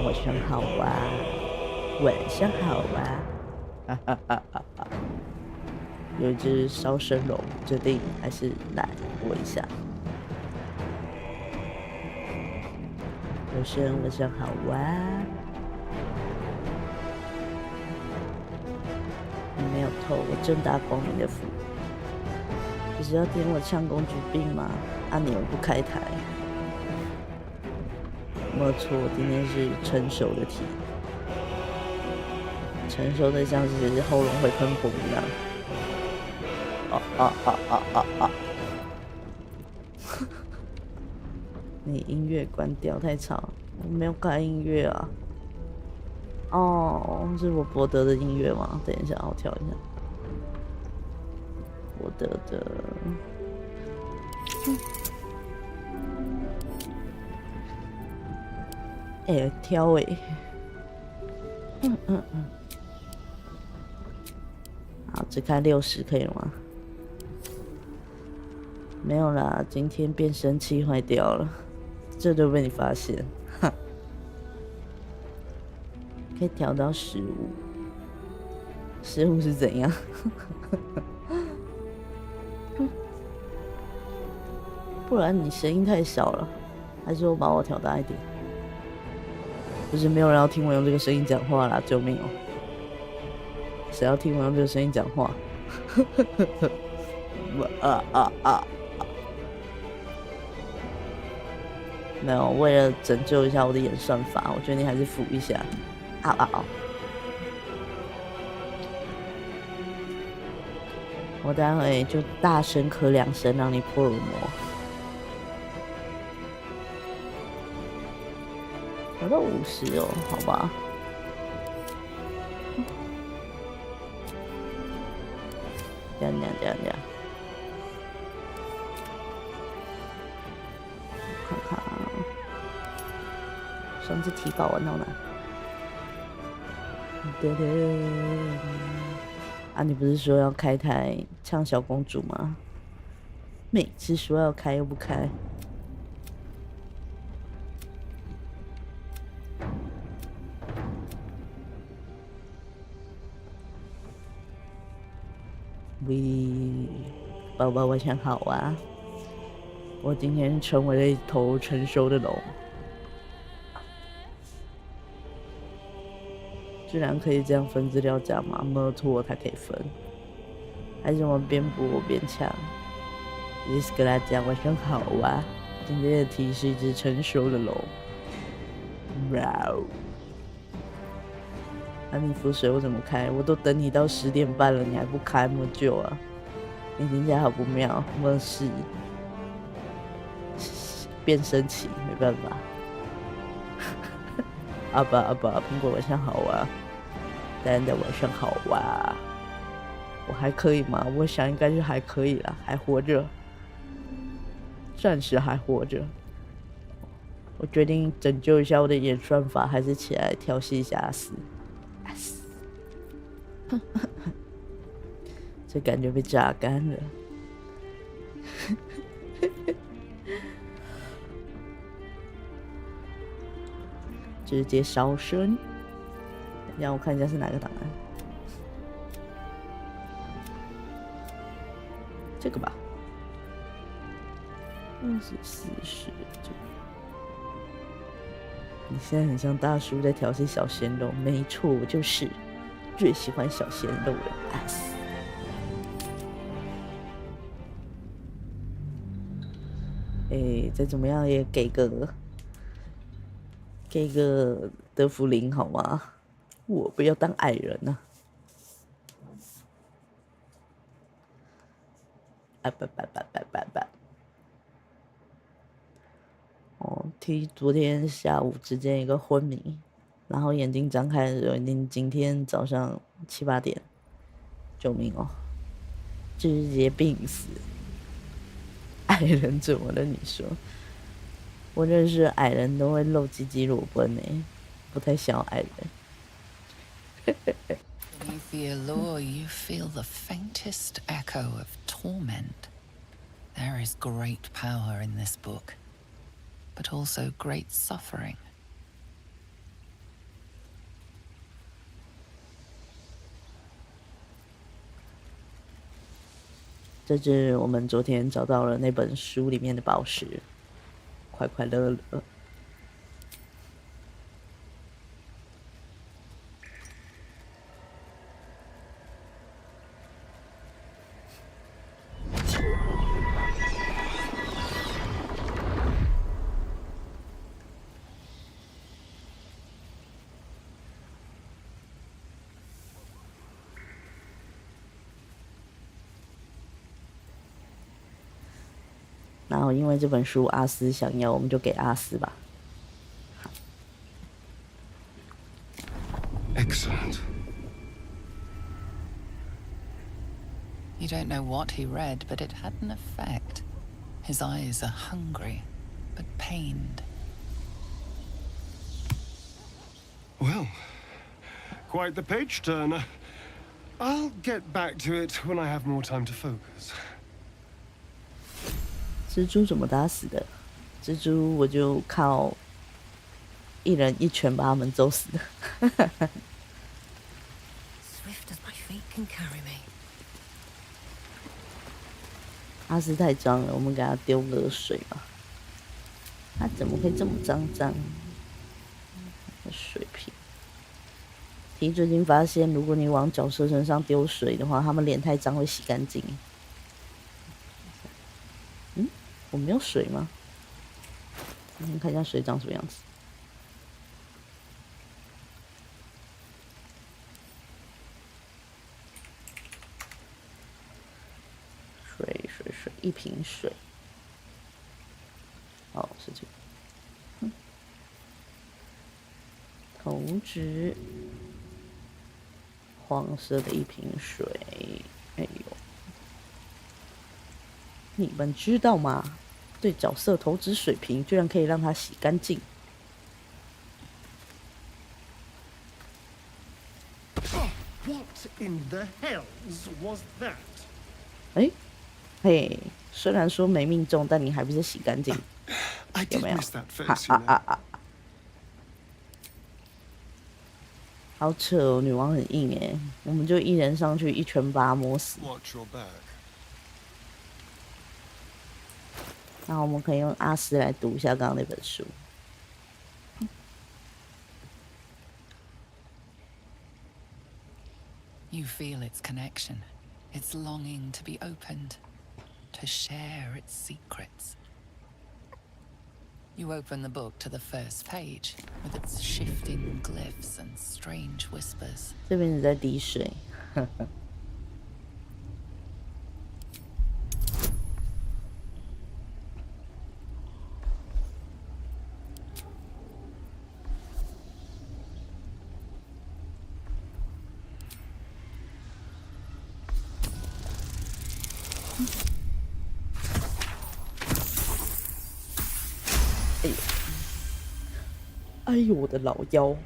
晚上好啊，晚上好啊，有一只烧生龙，决定还是来播一下。有声晚上好啊，你没有偷我正大光明的福，只是要点我呛公主病吗？你们不开台。没错，今天是成熟的题，成熟的像是喉咙会喷火一样。你音乐关掉太吵，我没有开音乐啊。是我博德的音乐吗？等一下，我调一下。博德的。挑好，只开60可以吗？没有啦，今天变声器坏掉了，这就被你发现，哈。可以调到15，15是怎样？不然你声音太小了，还是我把我调大一点？就是没有人要听我用这个声音讲话啦，救命哦！谁要听我用这个声音讲话？没有，为了拯救一下我的演算法，我决定还是扶一下。我待会就大声咳2声，让你破耳膜。调到50哦，好吧。这样。看看上次提报玩到哪？你不是说要开台唱小公主吗？每次说要开又不开。宝宝晚上好啊！我今天成为了一头成熟的龙，居然可以这样分资料夹吗？没错，它可以分，还是我们边播边抢？也是跟大家晚上好啊！今天的题是一只成熟的龙，你浮水我怎么开？我都等你到10点半了，你还不开，么久啊？你听起来好不妙，么事？变声期，没办法。阿爸，苹果晚上好啊！丹的晚上好啊！我还可以吗？我想应该是还可以啦，还活着，暂时还活着。我决定拯救一下我的演算法，还是起来调戏一下阿斯。这感觉被榨干了。直接烧声，让我看一下是哪个档案。这个吧，24是这个。你现在很像大叔在调戏小鲜肉，没错，我就是最喜欢小鲜肉了。再怎么样也给个德芙琳好吗？我不要当矮人啊！ T 昨天下午直接一个昏迷，然后眼睛张开的时候已经今天早上7、8点，救命哦！直接病死。矮人怎么了？你说？我认识矮人都会露鸡鸡裸奔呢，不太想要矮人。Beneath the allure, you feel the faintest echo of torment. There is great power in this book, but also great suffering. 这是我们昨天找到了那本书里面的宝石，快快乐乐。然后因为这本书阿斯想要，我们就给阿斯吧。Excellent. You don't know what he read, but it had an effect. His eyes are hungry, but pained. Well, quite the page turner. I'll get back to it when I have more time to focus. 蜘蛛怎么打死的？蜘蛛我就靠一人一拳把他们揍死的。Swift as my feet can carry me. 阿斯太脏了，我们给他丢热水吧。他怎么会这么脏？水瓶。T 最近发现，如果你往角色身上丢水的话，他们脸太脏会洗干净。我没有水吗？我们看一下水长什么样子。水，一瓶水。哦，是这个。投掷，黄色的一瓶水。哎呦，你们知道吗？对角色投掷水瓶，居然可以让它洗干净。What in the hells was that? 哎，嘿，虽然说没命中，但你还不是洗干净？ I 有 did 没有？ miss that face, you know. 好扯哦，女王很硬哎，我们就一人上去一拳把她磨死。 Watch your back. 然后我们可以用阿斯来读一下刚刚那本书。You feel its connection, its longing to be opened, to share its secrets. You open the book to the first page, with its shifting glyphs and strange whispers. 这边是在滴水。哎呦，我的老腰！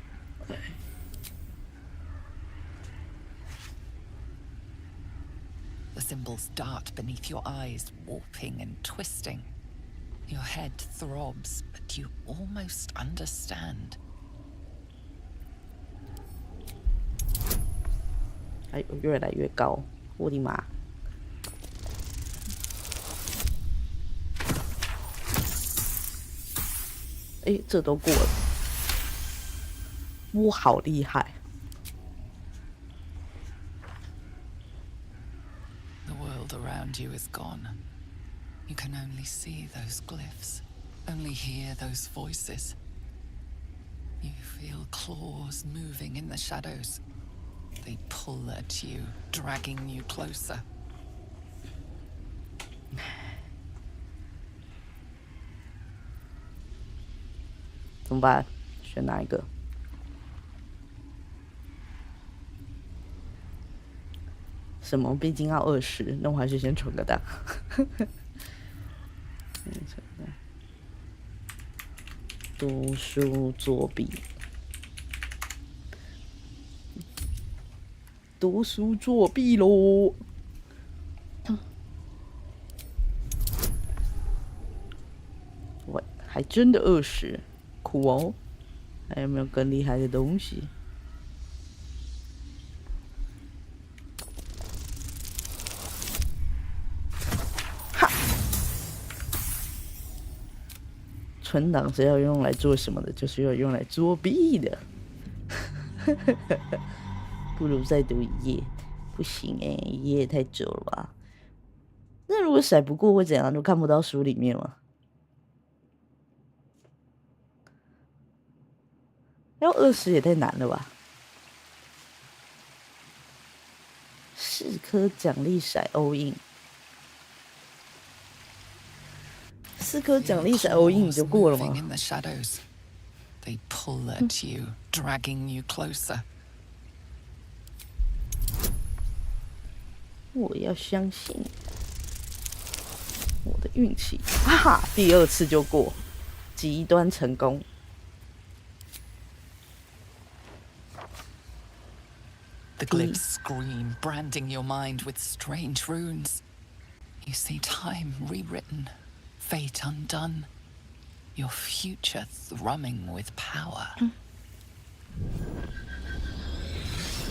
The symbols dart beneath your eyes, warping and twisting. Your head throbs, but you almost understand. 哎呦，越来越高！我的妈！哎，这都过了，我好厉害！ The world around you is gone. You can only see those glyphs, only hear those voices. You feel claws moving in the shadows. They pull at you, dragging you closer. 怎么办？选哪一个？什么？毕竟要20，那我还是先存个档。读书作弊，读书作弊喽！喂，还真的20，酷哦！还有没有更厉害的东西？存档是要用来做什么的？就是要用来作弊的。不如再读1页，不行1页太久了吧？那如果甩不过会怎样？就看不到书里面吗？要20也太难了吧？4颗奖励骰 all in。4颗奖励骰 all in 你就过了吗？ They pull at you, dragging you closer. 我要相信我的运气，哈哈！第2次就过，极端成功。The glyphs scream, branding your mind with strange runes. You see time rewritten, fate undone, your future thrumming with power.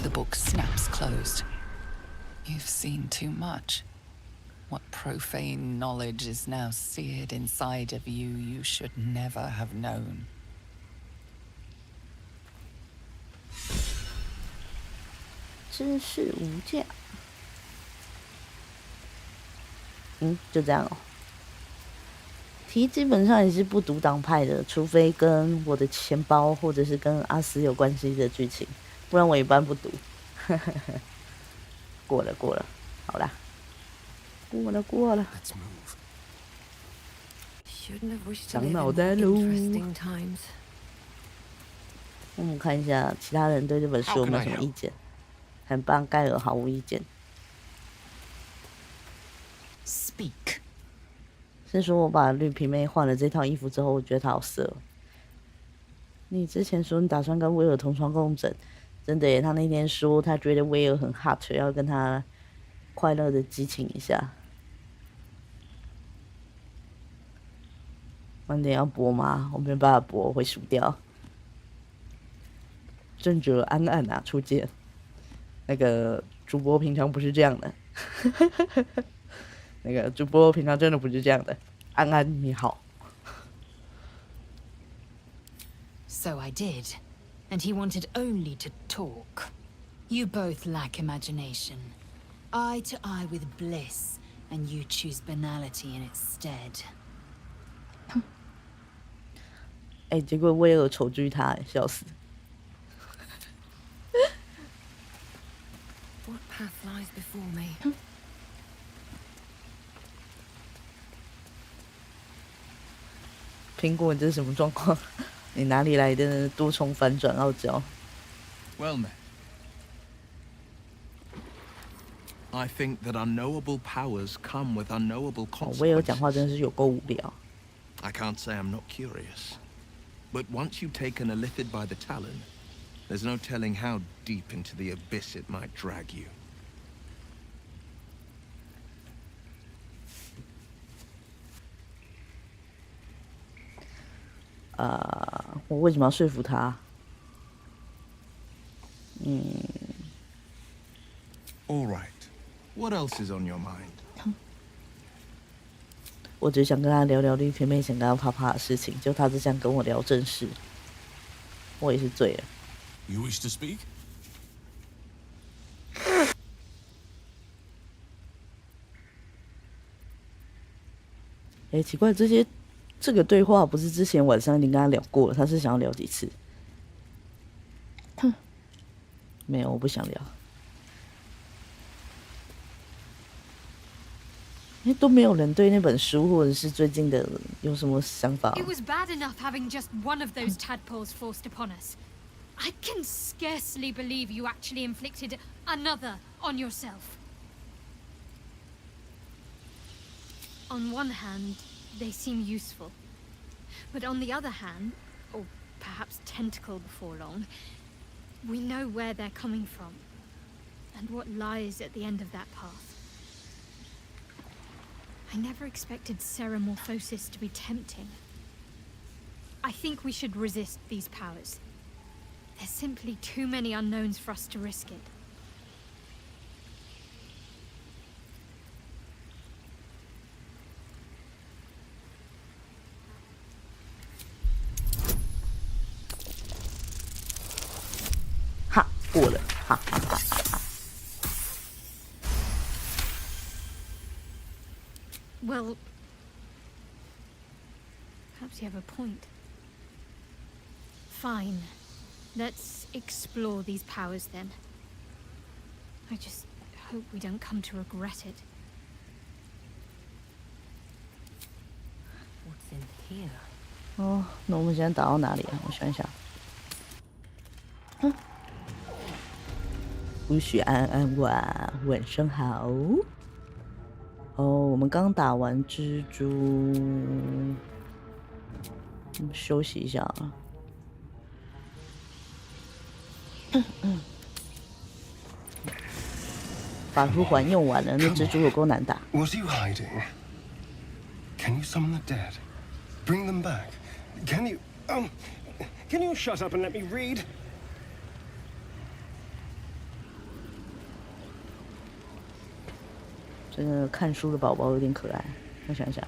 The book snaps closed. You've seen too much. What profane knowledge is now seared inside of you you should never have known. 知识无价。就这样哦。题基本上也是不读党派的，除非跟我的钱包或者是跟阿斯有关系的剧情，不然我一般不读。过了，好啦，过了。长脑袋喽。我们看一下其他人对这本书有没有什么意见。很棒，盖尔毫无意见。Speak. 是说我把绿皮妹换了这套衣服之后，我觉得她好色哦。你之前说你打算跟威尔同床共枕，真的耶？他那天说他觉得威尔很 hot， 要跟他快乐的激情一下。晚点要播吗？我没办法播，我会输掉。正哲安安啊，初见。那个主播平常不是这样的，那个主播平常真的不是这样的。安安你好。So I did, and he wanted only to talk. You both lack imagination. Eye to eye with bliss, and you choose banality in its stead. 结果威尔丑追他，笑死。What path lies before me? 苹果，你这是什么状况？你哪里来的多重反转傲娇 ？Well met. I think that unknowable powers come with unknowable consequences. 威尔讲话真的是有够无聊。I can't say I'm not curious, but once you've taken a lithid by the talon, there's no telling how deep into the abyss it might drag you. 我为什么要说服他？All right. What else is on your mind? 我只想跟他聊聊绿皮妹想跟他啪啪的事情，就他只想跟我聊正事，我也是醉了。You wish to speak? 奇怪，这个对话不是之前晚上已经跟他聊过了？他是想要聊几次？没有，我不想聊。因为都没有人对那本书或者是最近的有什么想法。It was bad enough having just one of those tadpoles forced upon us. I can scarcely believe you actually inflicted another on yourself. On one hand, they seem useful. But on the other hand, or perhaps tentacle before long, we know where they're coming from, and what lies at the end of that path. I never expected ceramorphosis to be tempting. I think we should resist these powers. There's simply too many unknowns for us to risk it. 哈，过了，哈哈哈哈。Well, perhaps you have a point. Fine. Let's explore these powers then. I just hope we don't come to regret it. What's in here? 哦，那我们现在打到哪里啊？我想一想。不许安安哇，晚上好。哦，我们刚打完蜘蛛，休息一下啊。法术环用完了，那蜘蛛有够难打。What are you hiding? Can you summon the dead? Bring them back? Can you shut up and let me read? 这个看书的宝宝有点可爱，我想想。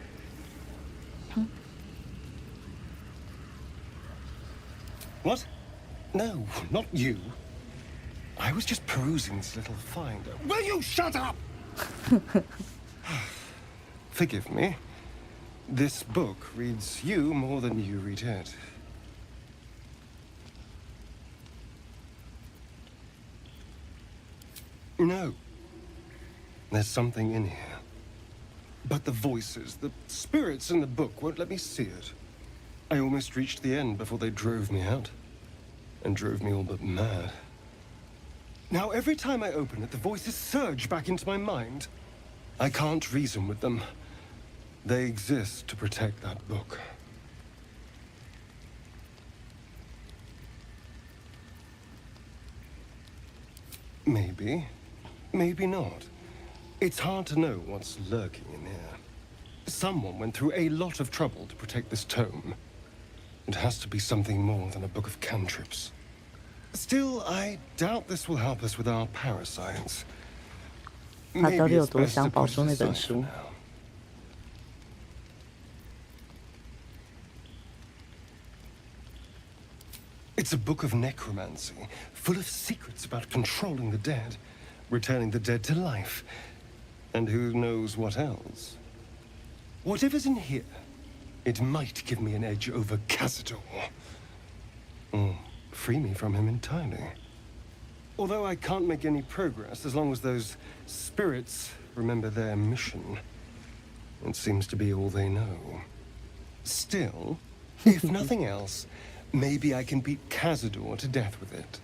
What? No, not you. I was just perusing this little finder. Will you shut up? Forgive me. This book reads you more than you read it. No. There's something in here. But the voices, the spirits in the book won't let me see it. I almost reached the end before they drove me out. And drove me all but mad. Now, every time I open it, the voices surge back into my mind. I can't reason with them. They exist to protect that book. Maybe. Maybe not. It's hard to know what's lurking in here. Someone went through a lot of trouble to protect this tome. It has to be something more than a book of cantrips. Still, I doubt this will help us with our parascience. 他到底 Maybe 有 it's 多 best 想 to 保 put 住 it 那本 aside for 书？ now. It's a book of necromancy, full of secrets about controlling the dead, returning the dead to life, and who knows what else. Whatever's in here, it might give me an edge over Cazador. Or free me from him entirely. Although I can't make any progress as long as those spirits remember their mission. It seems to be all they know. Still, if nothing else, maybe I can beat Cazador to death with it.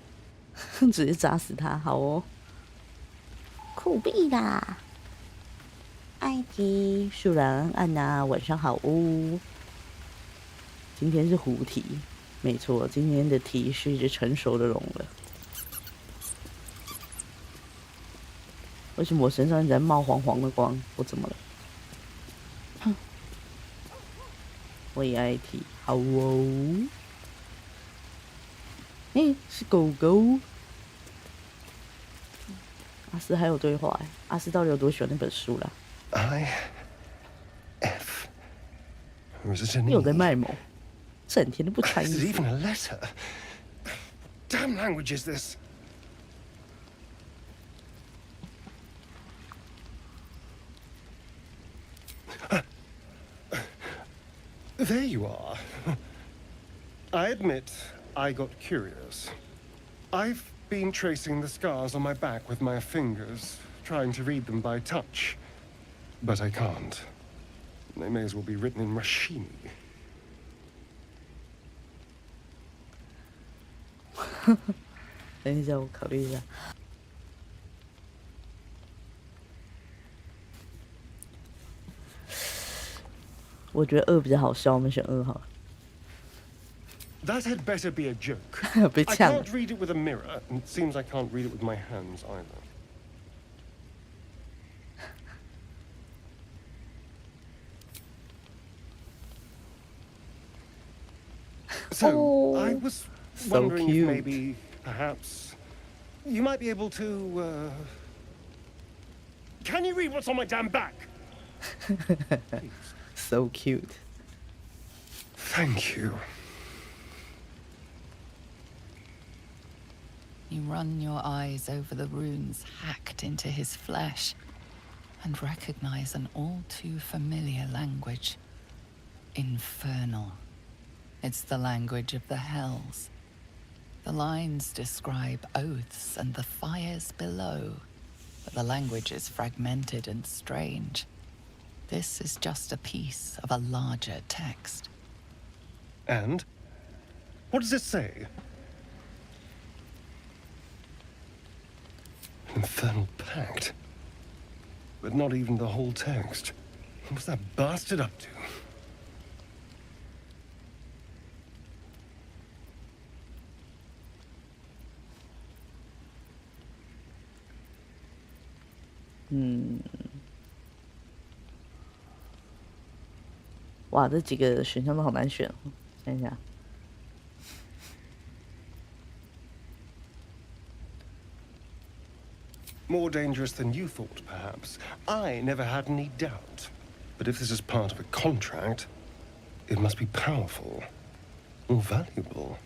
直接砸死他，好哦。酷毙啦！艾迪、树兰、安娜，晚上好哦。今天是胡题，没错，今天的题是一只成熟的龙了。为什么我身上一直在冒黄黄的光？我怎么了？哼！我也爱题，好哦。是狗狗。阿斯还有对话哎，阿斯到底有多喜欢那本书啦？ I.F. Or is it an 又在 E? 卖萌，整天都不穿 Is 衣 it 服。 even a letter? Damn language is this? There you are. I admit I got curious. I've been tracing the scars on my back with my fingers, trying to read them by touch. But I can't. They may as well be written in Rashimi. 等一下，我考虑一下。我觉得2比较好笑，我们选2好了。That had better be a joke. 被 I 呛了。 can't read it with a mirror, and it seems I can't read it with my hands either. So, I was so wondering cute. if maybe, perhaps, you might be able to, Can you read what's on my damn back? So cute. Thank you. You run your eyes over the runes hacked into his flesh and recognize an all too familiar language. Infernal. It's the language of the hells. The lines describe oaths and the fires below, but the language is fragmented and strange. This is just a piece of a larger text. And? What does it say? An infernal pact. But not even the whole text. What's that bastard up to? Hmm. 哇，这几个选项都好难选哦。想一下。More dangerous than you thought, perhaps. I never had any doubt. But if this is part of a contract, it must be powerful, or valuable,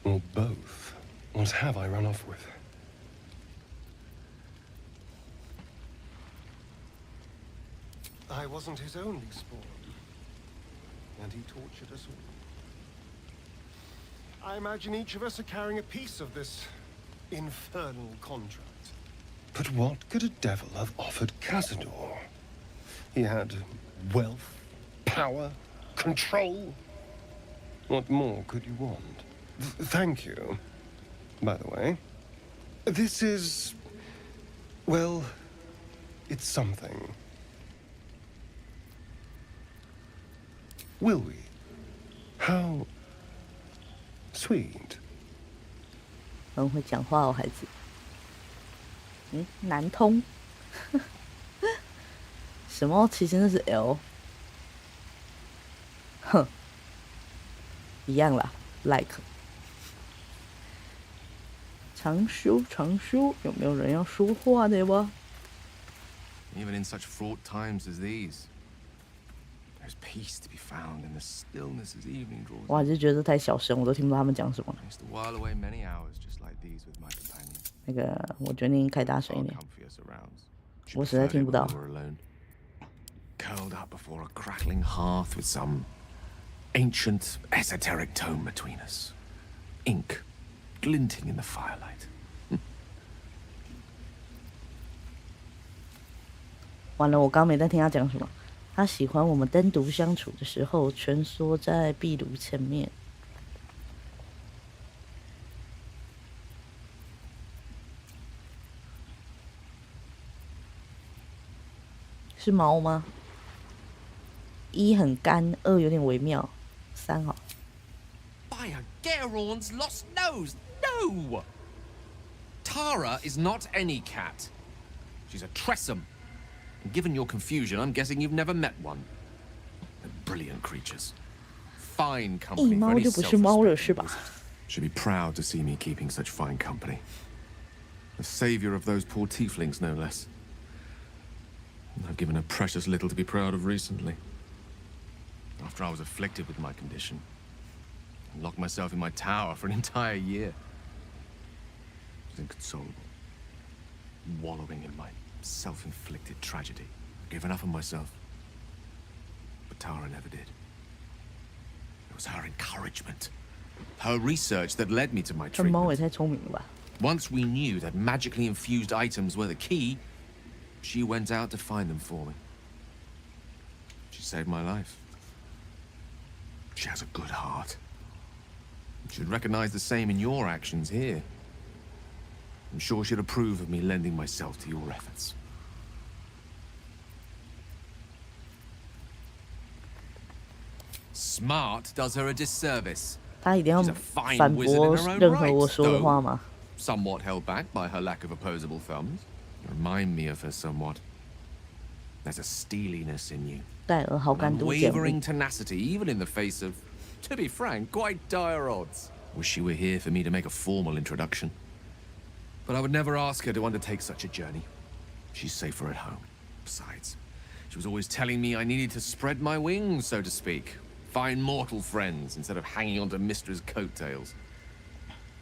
or both. What have I run off with? I wasn't his only spawn, and he tortured us all. I imagine each of us are carrying a piece of this infernal contract. But what could a devil have offered Cazador? He had wealth, power, control. What more could you want? Thank you. By the way, this is... well, it's something. Will we? How sweet. 很会讲话哦，孩子。南通。什么？其实那是 L。哼，一样啦 ，like。长修，长修，有没有人要说话的吧？ Even in such fraught times as these, there's peace to be found in the stillness as evening draws. 我还是觉得太小声，我都听不到他们讲什么。 I used to while away many hours just like these with my companion. 那个，我决定开大声一 Far 点， comfier surrounds. 我实在听不到。 We're alone, curled up before a crackling hearth with some ancient esoteric tome between us, ink glinting in the firelight. 完了，我刚没在听他讲什么。他喜欢我们单独相处的时候，蜷缩在壁炉前面。是猫吗？1很干，2有点微妙，3好。 By a Garon's lost nose! No! Tara is not any cat. She's a Tressum. And given your confusion, I'm guessing you've never met one. They're brilliant creatures. Fine 一 company for 猫 any 就不是猫了，是 self-respecting 吧？ wizard. Should be proud to see me keeping such fine company. The savior of those poor tieflings, no less. I've given her precious little to be proud of recently. After I was afflicted with my condition, I locked myself in my tower for an entire year. I was inconsolable, wallowing in my self-inflicted tragedy. I gave enough of myself. But Tara never did. It was her encouragement, her research that led me to my 这猫也 treatment. 太聪明了吧！ Once we knew that magically infused items were the key, she went out to find them for me. saved my life. She has a good heart. You should recognize the same in your actions here. I'm sure she'd approve of me lending myself to your efforts. Smart does her a disservice. 他一定要 She's a fine 反 wizard 驳 in her own 任何 right, 我说的话吗？ somewhat held back by her lack of opposable thumbs. You remind me of her somewhat. There's a steeliness in you. 戴尔好感度减 Unwavering tenacity, even in the face of, to be frank, quite dire odds. Wish she were here for me to make a formal introduction. But I would never ask her to undertake such a journey. She's safer at home. Besides, she was always telling me I needed to spread my wings, so to speak. Find mortal friends instead of hanging onto Mistra's coattails.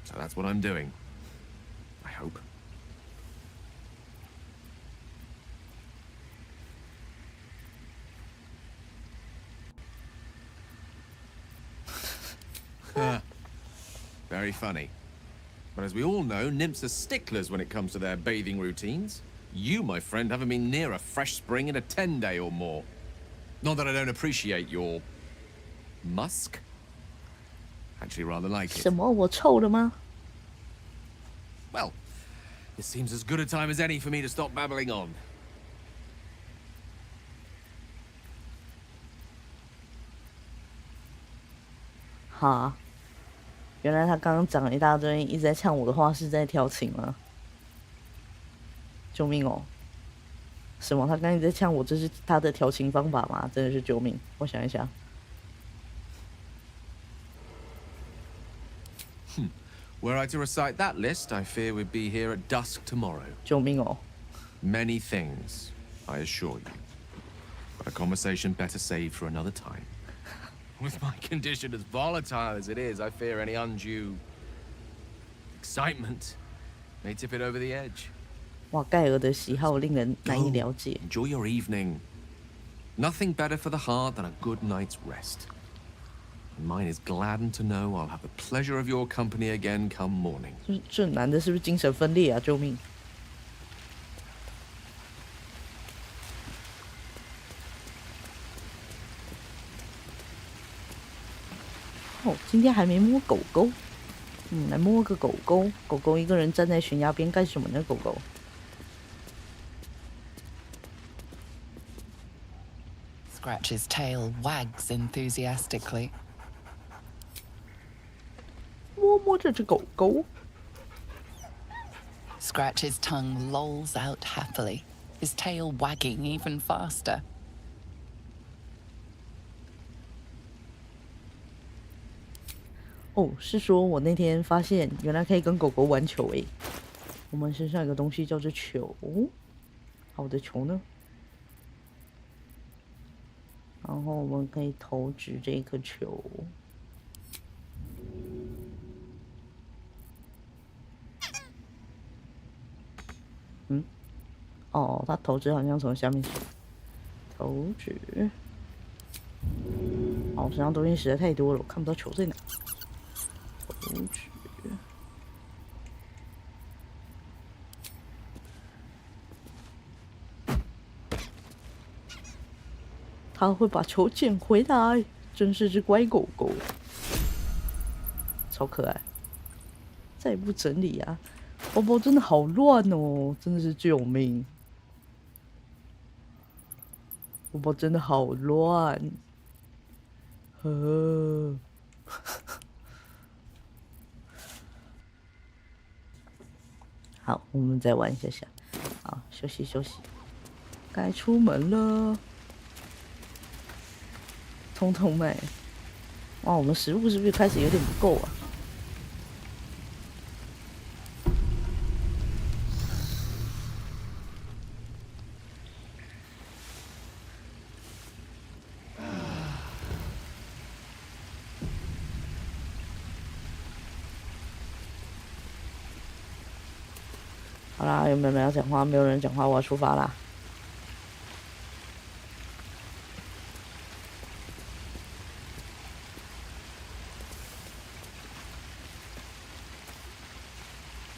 So that's what I'm doing. I hope. Very funny. But as we all know, nymphs are sticklers when it comes to their bathing routines. You, my friend, haven't been near a fresh spring in a 10-day or more. Not that I don't appreciate your musk. Actually, rather like it. 什么？我臭了吗？ Well, it seems as good a time as any for me to stop babbling on. 哈，原来他刚刚讲了一大堆，一直在呛我的话是在调情吗？救命哦！什么？他刚刚一直在呛我，这是他的调情方法吗？真的是救命！我想一想。Were I to recite that list, I fear we'd be here at dusk tomorrow. 救命哦！ Many things, I assure you. But a conversation better saved for another time. With my condition as volatile as it is, I fear any undue excitement may tip it over the edge. 哇，盖尔的喜好令人难以了解。 Enjoy your evening. Nothing better for the heart than a good night's rest. And mine is gladdened to know I'll have the pleasure of your company again come morning. 这男的是不是精神分裂啊？救命！哦，今天还没摸狗狗，来摸个狗狗。狗狗一个人站在悬崖边干什么呢？狗狗。Scratch's tail wags enthusiastically. 摸摸这只狗狗。 Scratch's tongue lolls out happily, his tail wagging even faster. 哦，是说我那天发现原来可以跟狗狗玩球诶。我们身上有个东西叫做球，好，我的球呢？然后我们可以投掷这颗球。哦，它投掷好像从下面投掷。哦，身上东西实在太多了，我看不到球在哪。投掷。它会把球捡回来，真是只乖狗狗，超可爱。再不整理啊，包包真的好乱哦，真的是救命！包包真的好乱，好，我们再玩一下下，好，休息休息，该出门了。通通卖，哇，我们食物是不是开始有点不够啊？好啦，有没有人要讲话？没有人讲话，我要出发啦。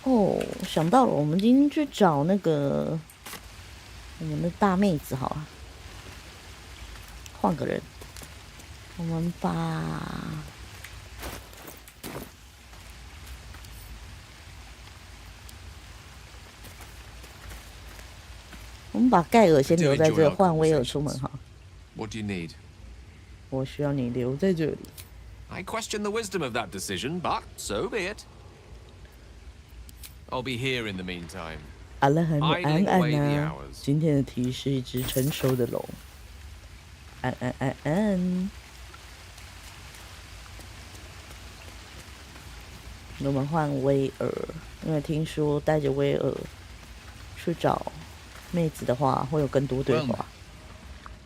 哦，想到了，我们今天去找那个我们的大妹子好了。换个人，我们把盖尔先留在这，换威尔出门好。What do you need? 我需要你留在这里。I question the wisdom of that decision, but so be it. I'll be here in the meantime. 阿拉很安啊！今天的题是一只成熟的龙。安。我们换威尔，因为听说带着威尔去找妹子的话，会有更多对话。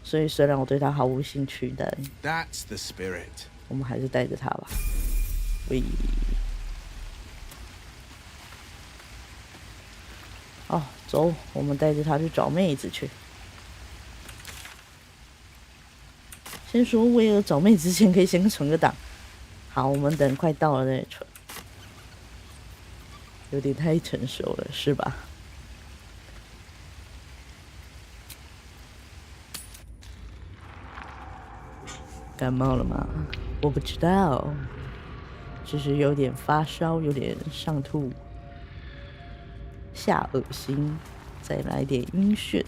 所以虽然我对他毫无兴趣，但 That's the spirit. 我们还是带着他吧。喂。哦，走，我们带着他去找妹子去。先说威尔找妹之前可以先存个档。好，我们等快到了再存。有点太成熟了，是吧？感冒了吗？我不知道，只是有点发烧，有点上吐。下恶心，再来点晕眩，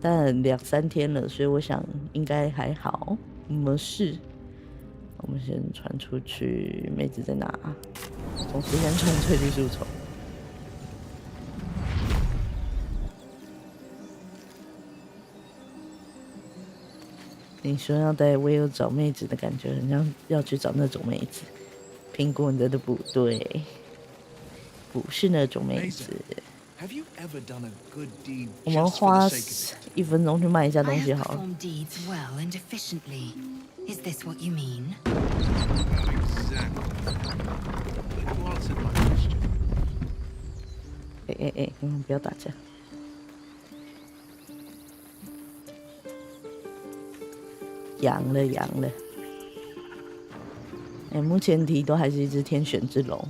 但2、3天了，所以我想应该还好，没事。我们先传出去，妹子在哪？总是先传出去树丛。你说要带威尔找妹子的感觉，很像要去找那种妹子。苹果你的不对。不是那种妹子。我们花1分钟去卖一下东西好了。不要打架。阳了。目前题都还是一只天选之龙。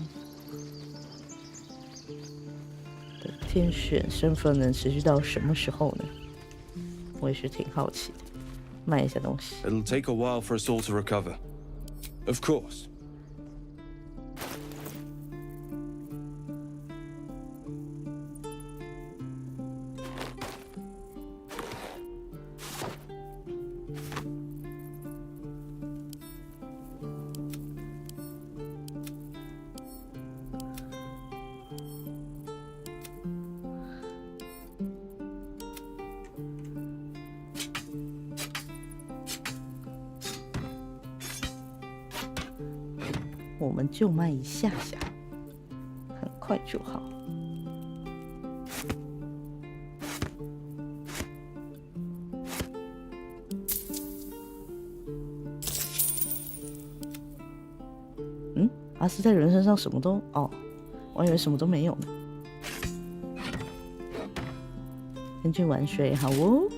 天选身份能持续到什么时候呢？我也是挺好奇的。卖一下东西。It'll take a while for us all to recover. Of course. 我们就卖一下下，很快就好。阿斯在人身上什么都我以为什么都没有呢。先去玩水，好哦。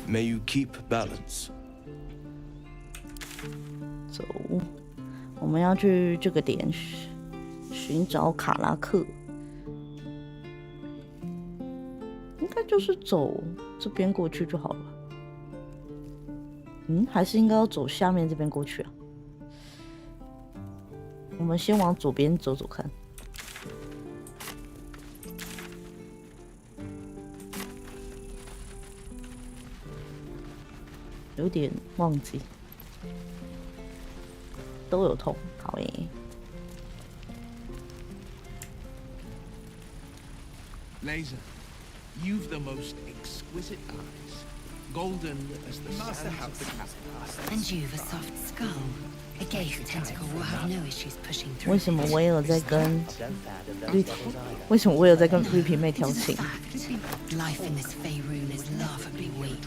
May you keep balance. 走，我们要去这个点寻找卡拉克，应该就是走这边过去就好了。还是应该要走下面这边过去啊？我们先往左边走走看。有点忘记，都有痛，好耶。Laser, you've the most exquisite eyes. golden as the master have the And you've a soft skull. A gate tentacle will have no issues pushing through. 为什么我也有在跟为什么我有在跟绿皮妹调情？ Life in this Faerun is laughably weak.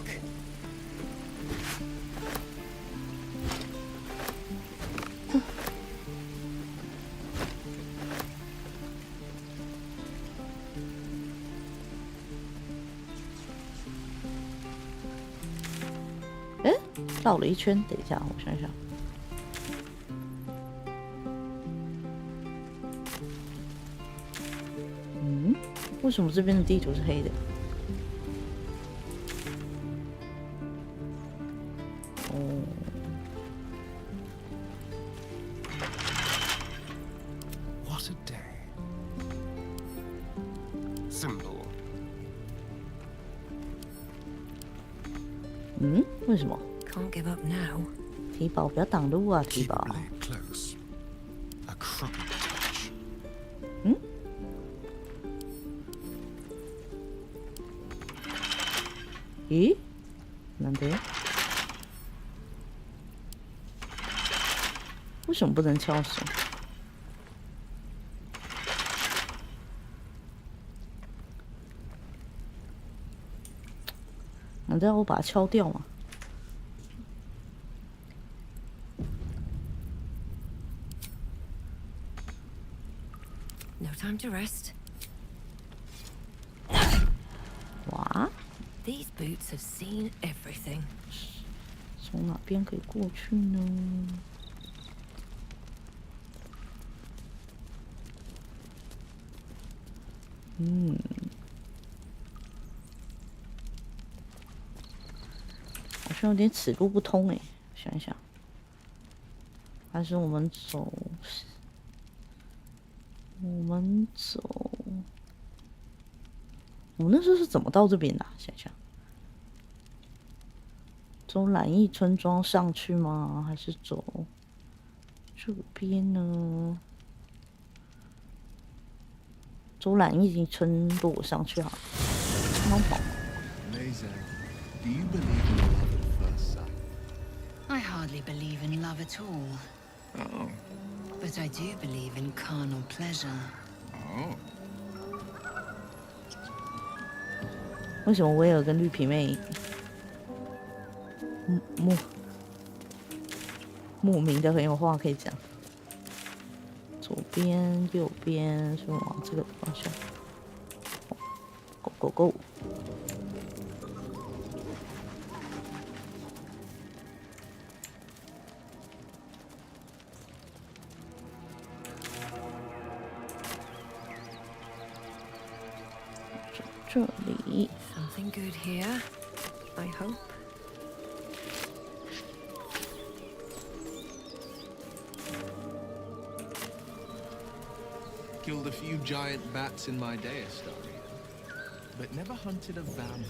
绕了一圈，等一下，我想想。为什么这边的地图是黑的？哦， What a day. Simple. 为什么？ Can't give up now. 提宝不要挡路啊，提 Keep 宝。 blade close. A crooked touch. 咦？难得？为什么不能敲死？难道我把它敲掉吗？ No time to rest. 哇， These boots have seen everything. 从哪边可以过去呢？好像有点此路不通哎，想一想，还是我们走，我们那时候是怎么到这边的啊？想想，走懒逸村庄上去吗？还是走这边呢？走懒逸村路上去好了。蛮好。 Do you believe in love at first sight? I hardly believe in love at all. Oh. But I do believe in carnal pleasure. Oh. 为什么威尔跟绿皮妹莫名的很有话可以讲？左边、右边是往这个方向。Go！ 这里 Something good here, I hope. Killed a few giant bats in my day, Astoria, but never hunted a vampire.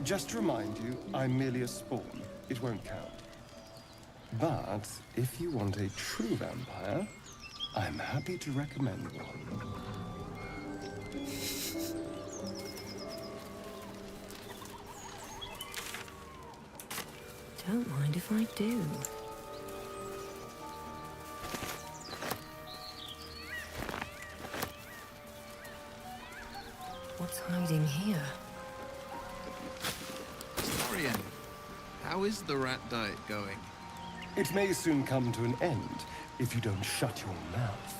Just to remind you, I'm merely a spawn. It won't count. But if you want a true vampire, I'm happy to recommend one. Don't mind if I do. What's hiding here? Astoria, how is the rat diet going? It may soon come to an end if you don't shut your mouth.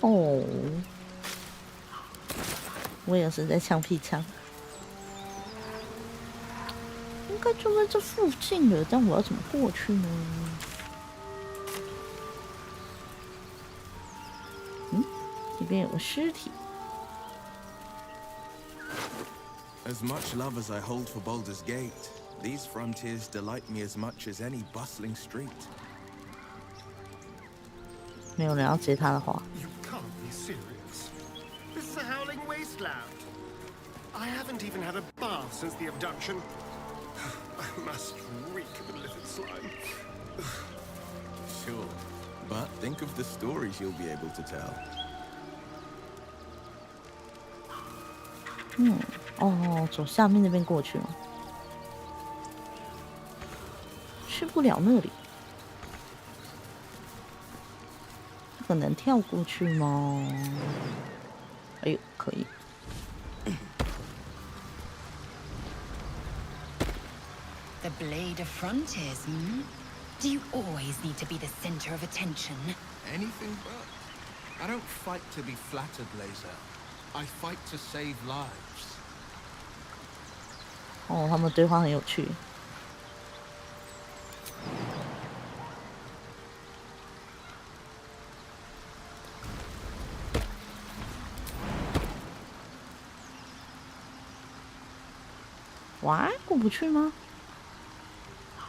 哦，我也是在枪屁枪。 应该就在这附近了，但我要怎么过去呢？这边有个尸体。 As much love as I hold for Baldur's Gate, these frontiers delight me as much as any bustling street. 没有人要接他的话。 You can't be serious. This is a howling wasteland. I haven't even had a bath since the abduction. I must reek of the livid slime. Sure, but think of the stories you'll be able to tell. 哦，走下面那边过去吗？去不了那里。这个能跳过去吗？哎呦，可以。The blade of frontiers, hmm? Do you always need to be the center of attention? Anything but. I don't fight to be flattered, Laser. I fight to save lives. 哦，他们对话很有趣。哇，过不去吗？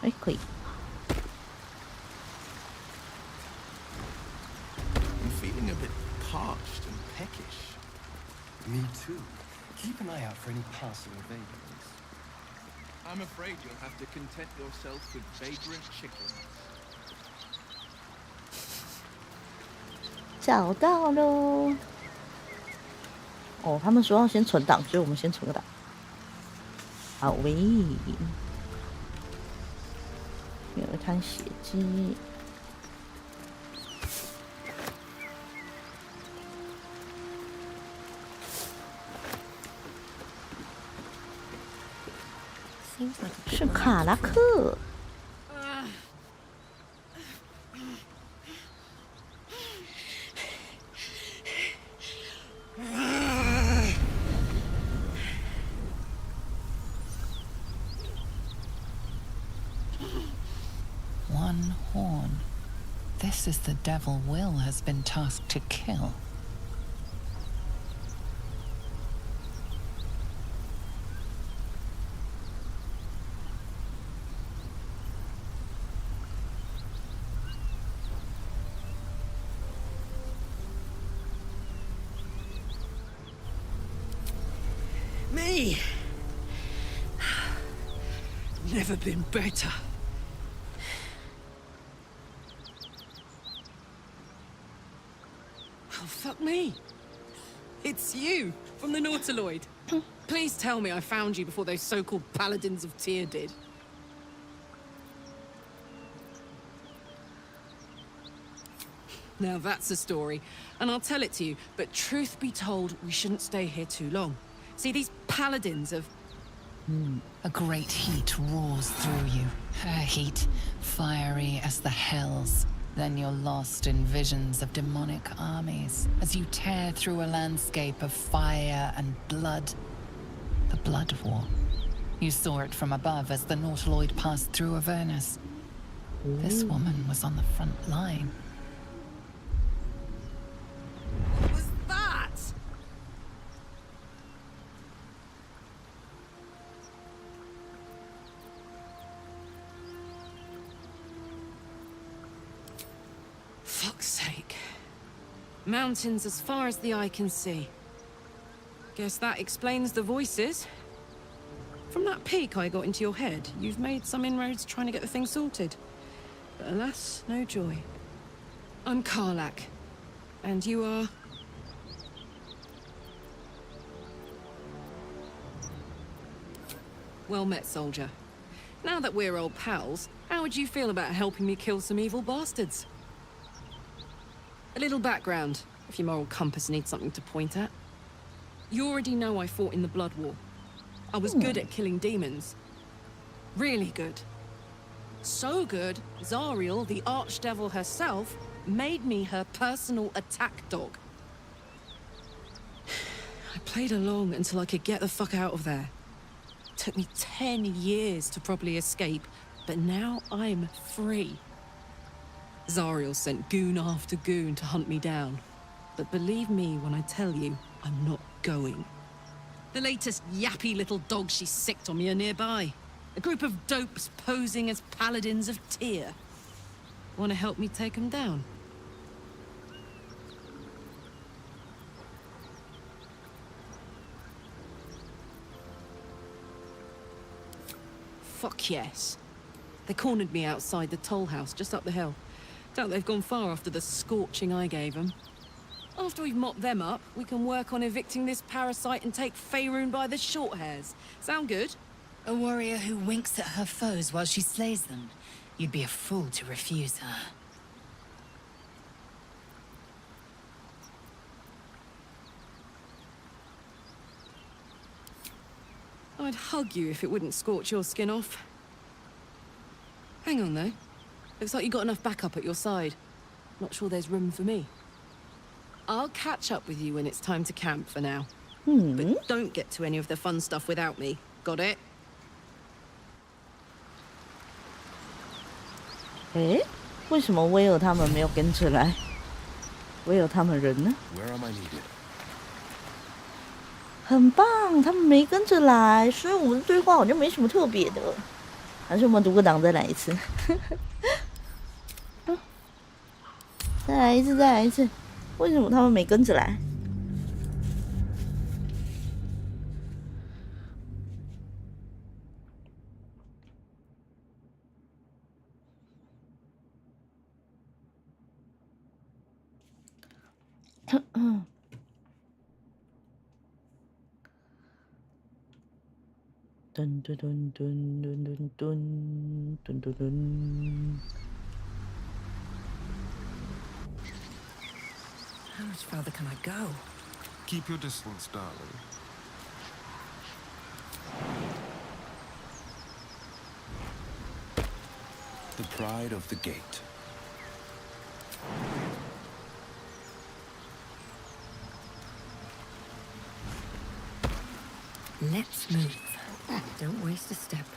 哎，可以。I'm feeling a bit parched and peckish. Me too. Keep an eye out for any passing vagrants. I'm afraid you'll have to content yourself with vagrant chickens. 找到喽！哦，他们说要先存档，所以我们先存个档。好喂，有一滩血迹。是卡拉克。One horn. This is the devil Will has been tasked to kill. Me! Never been better. Oh, fuck me. It's you, from the Nautiloid. Please tell me I found you before those so-called paladins of Tyr did. Now that's a story, and I'll tell it to you, but truth be told, we shouldn't stay here too long. See, these paladins of... A great heat roars through you. A heat fiery as the hells. Then you're lost in visions of demonic armies as you tear through a landscape of fire and blood. The Blood War. You saw it from above as the Nautiloid passed through Avernus. This woman was on the front line. What was that? Fuck's sake. Mountains as far as the eye can see. Guess that explains the voices. From that peek I got into your head, you've made some inroads trying to get the thing sorted. But alas, no joy. I'm Karlach. And you are... Well met, soldier. Now that we're old pals, how would you feel about helping me kill some evil bastards? A little background, if your moral compass needs something to point at. You already know I fought in the Blood War. I was good at killing demons. Really good. So good, Zariel, the archdevil herself, made me her personal attack dog. I played along until I could get the fuck out of there. Took me 10 years to properly escape, but now I'm free. Zariel sent goon after goon to hunt me down. But believe me when I tell you, I'm not going. The latest yappy little dogs she sicked on me are nearby. A group of dopes posing as paladins of Tyr. Want to help me take them down? Fuck yes. They cornered me outside the toll house just up the hill. Doubt they've gone far after the scorching I gave them. After we've mopped them up, we can work on evicting this parasite and take Faerun by the short hairs. Sound good? A warrior who winks at her foes while she slays them. You'd be a fool to refuse her. I'd hug you if it wouldn't scorch your skin off. Hang on, though. Looks like you got enough backup at your side. Not sure there's room for me. I'll catch up with you when it's time to camp for now. But don't get to any of the fun stuff without me. Got it? 诶，为什么威尔他们没有跟着来？威尔他们人呢？ Where am I needed? 很棒，他们没跟着来，所以我们的对话好像没什么特别的。还是我们读个档再来一次？再来一次，再来一次。为什么他们没跟着来？噔噔噔噔噔噔噔噔噔。 How much further can I go? Keep your distance, darling. The pride of the gate. Let's move. Don't waste a step. "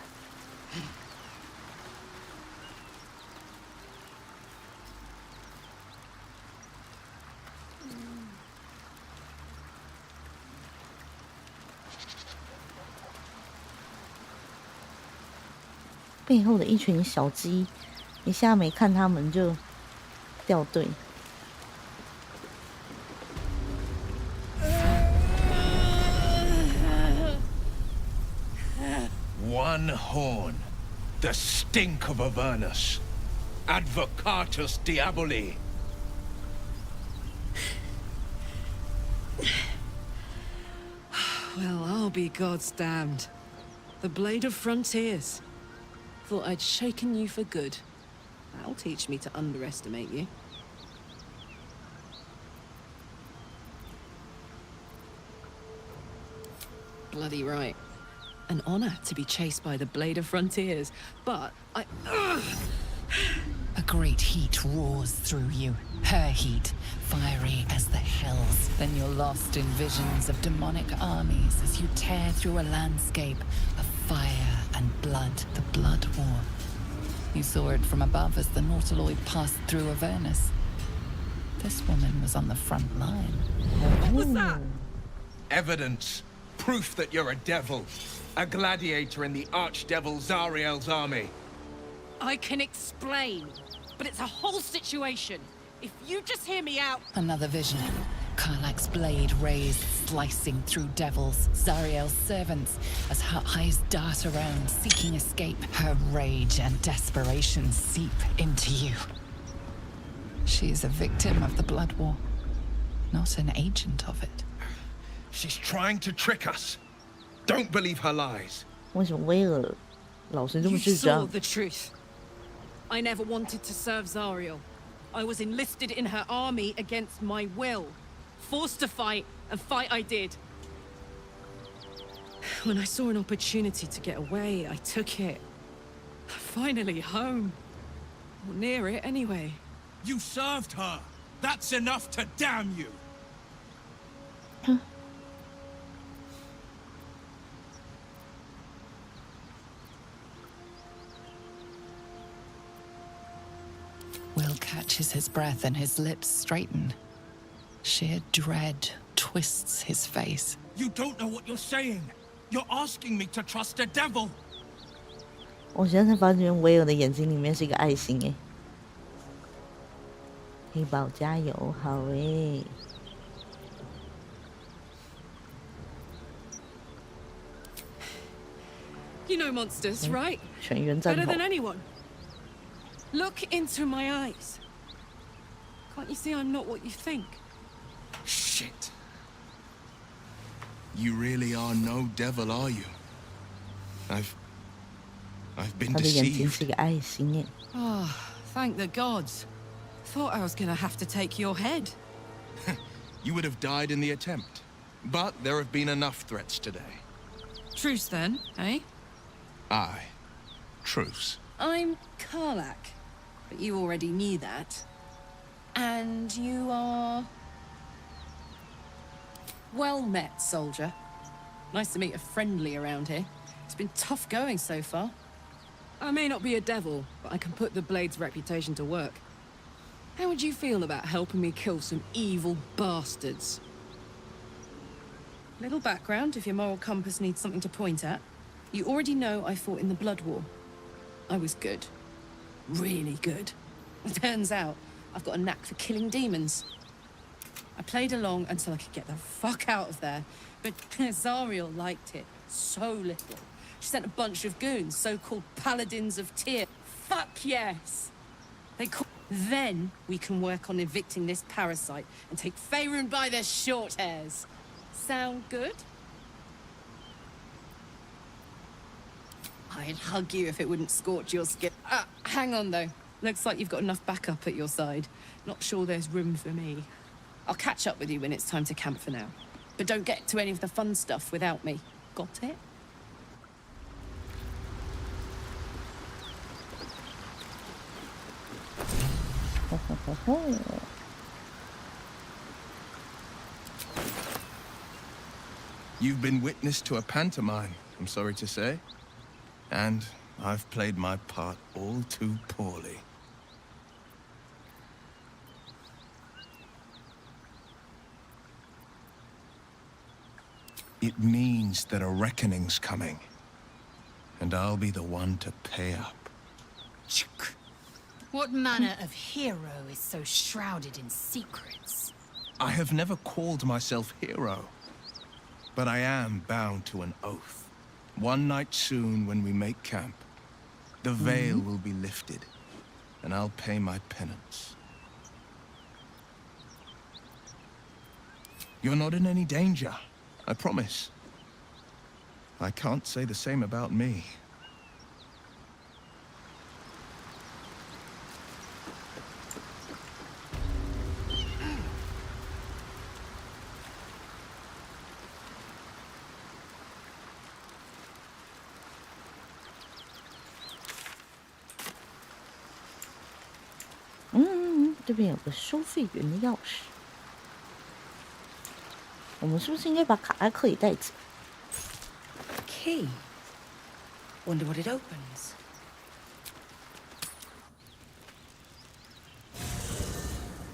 背后的一群小鸡，一下没看他们就掉队。 One horn, the stink of Avernus, Advocatus Diaboli. Well, I'll be God's damned. The Blade of Frontiers. Thought I'd shaken you for good. That'll teach me to underestimate you. Bloody right. An honor to be chased by the Blade of Frontiers, but I... A great heat roars through you, her heat, fiery as the hells. Then you're lost in visions of demonic armies as you tear through a landscape of fire and blood, the Blood War. You saw it from above as the Nautiloid passed through Avernus. This woman was on the front line. What's that? Evidence, proof that you're a devil, a gladiator in the archdevil Zariel's army. I can explain, but it's a whole situation. If you just hear me out... Another vision. Karlach's blade raised, slicing through devils, Zariel's servants, as her eyes dart around, seeking escape. Her rage and desperation seep into you. She is a victim of the Blood War, not an agent of it. She's trying to trick us. Don't believe her lies. 为什么威尔老是这么 You 智 saw 障？ the truth. I never wanted to serve Zariel. I was enlisted in her army against my will. Forced to fight, and fight I did. When I saw an opportunity to get away, I took it. Finally home. Or near it, anyway. You served her. That's enough to damn you. Will catches his breath and his lips straighten. Sheer dread twists his face. You don't know what you're saying. You're asking me to trust a devil. 我现在才发现威尔的眼睛里面是一个爱心哎。黑宝加油，好哎。 You know monsters, right? 全员战 Better 头 than。anyone. Look into my eyes. Can't you see I'm not what you think? Shit. You really are no devil, are you? I've been 他的眼睛 deceived. 是个爱心耶。 Oh, thank the gods. Thought I was gonna have to take your head. You would have died in the attempt. But there have been enough threats today. Truce then, eh? Aye. Truce. I'm Karlak, but you already knew that. And you are... Well met, soldier. Nice to meet a friendly around here. It's been tough going so far. I may not be a devil, but I can put the Blade's reputation to work. How would you feel about helping me kill some evil bastards? Little background if your moral compass needs something to point at. You already know I fought in the Blood War. I was good. Really good. Turns out, I've got a knack for killing demons. I played along until I could get the fuck out of there, but Zariel liked it so little. She sent a bunch of goons, so-called paladins of Tyr. Fuck yes! Then we can work on evicting this parasite and take Faerun by their short hairs. Sound good? I'd hug you if it wouldn't scorch your skin. Hang on though. Looks like you've got enough backup at your side. Not sure there's room for me. I'll catch up with you when it's time to camp for now. But don't get to any of the fun stuff without me. Got it? You've been witness to a pantomime, I'm sorry to say. And I've played my part all too poorly. It means that a reckoning's coming. And I'll be the one to pay up. What manner of hero is so shrouded in secrets? I have never called myself hero. But I am bound to an oath. One night soon when we make camp, the veil will be lifted, and I'll pay my penance. You're not in any danger, I promise. I can't say the same about me. 这边有个收费员的钥匙，我们是不是应该把卡拉克也带走？ Key. Wonder what it opens.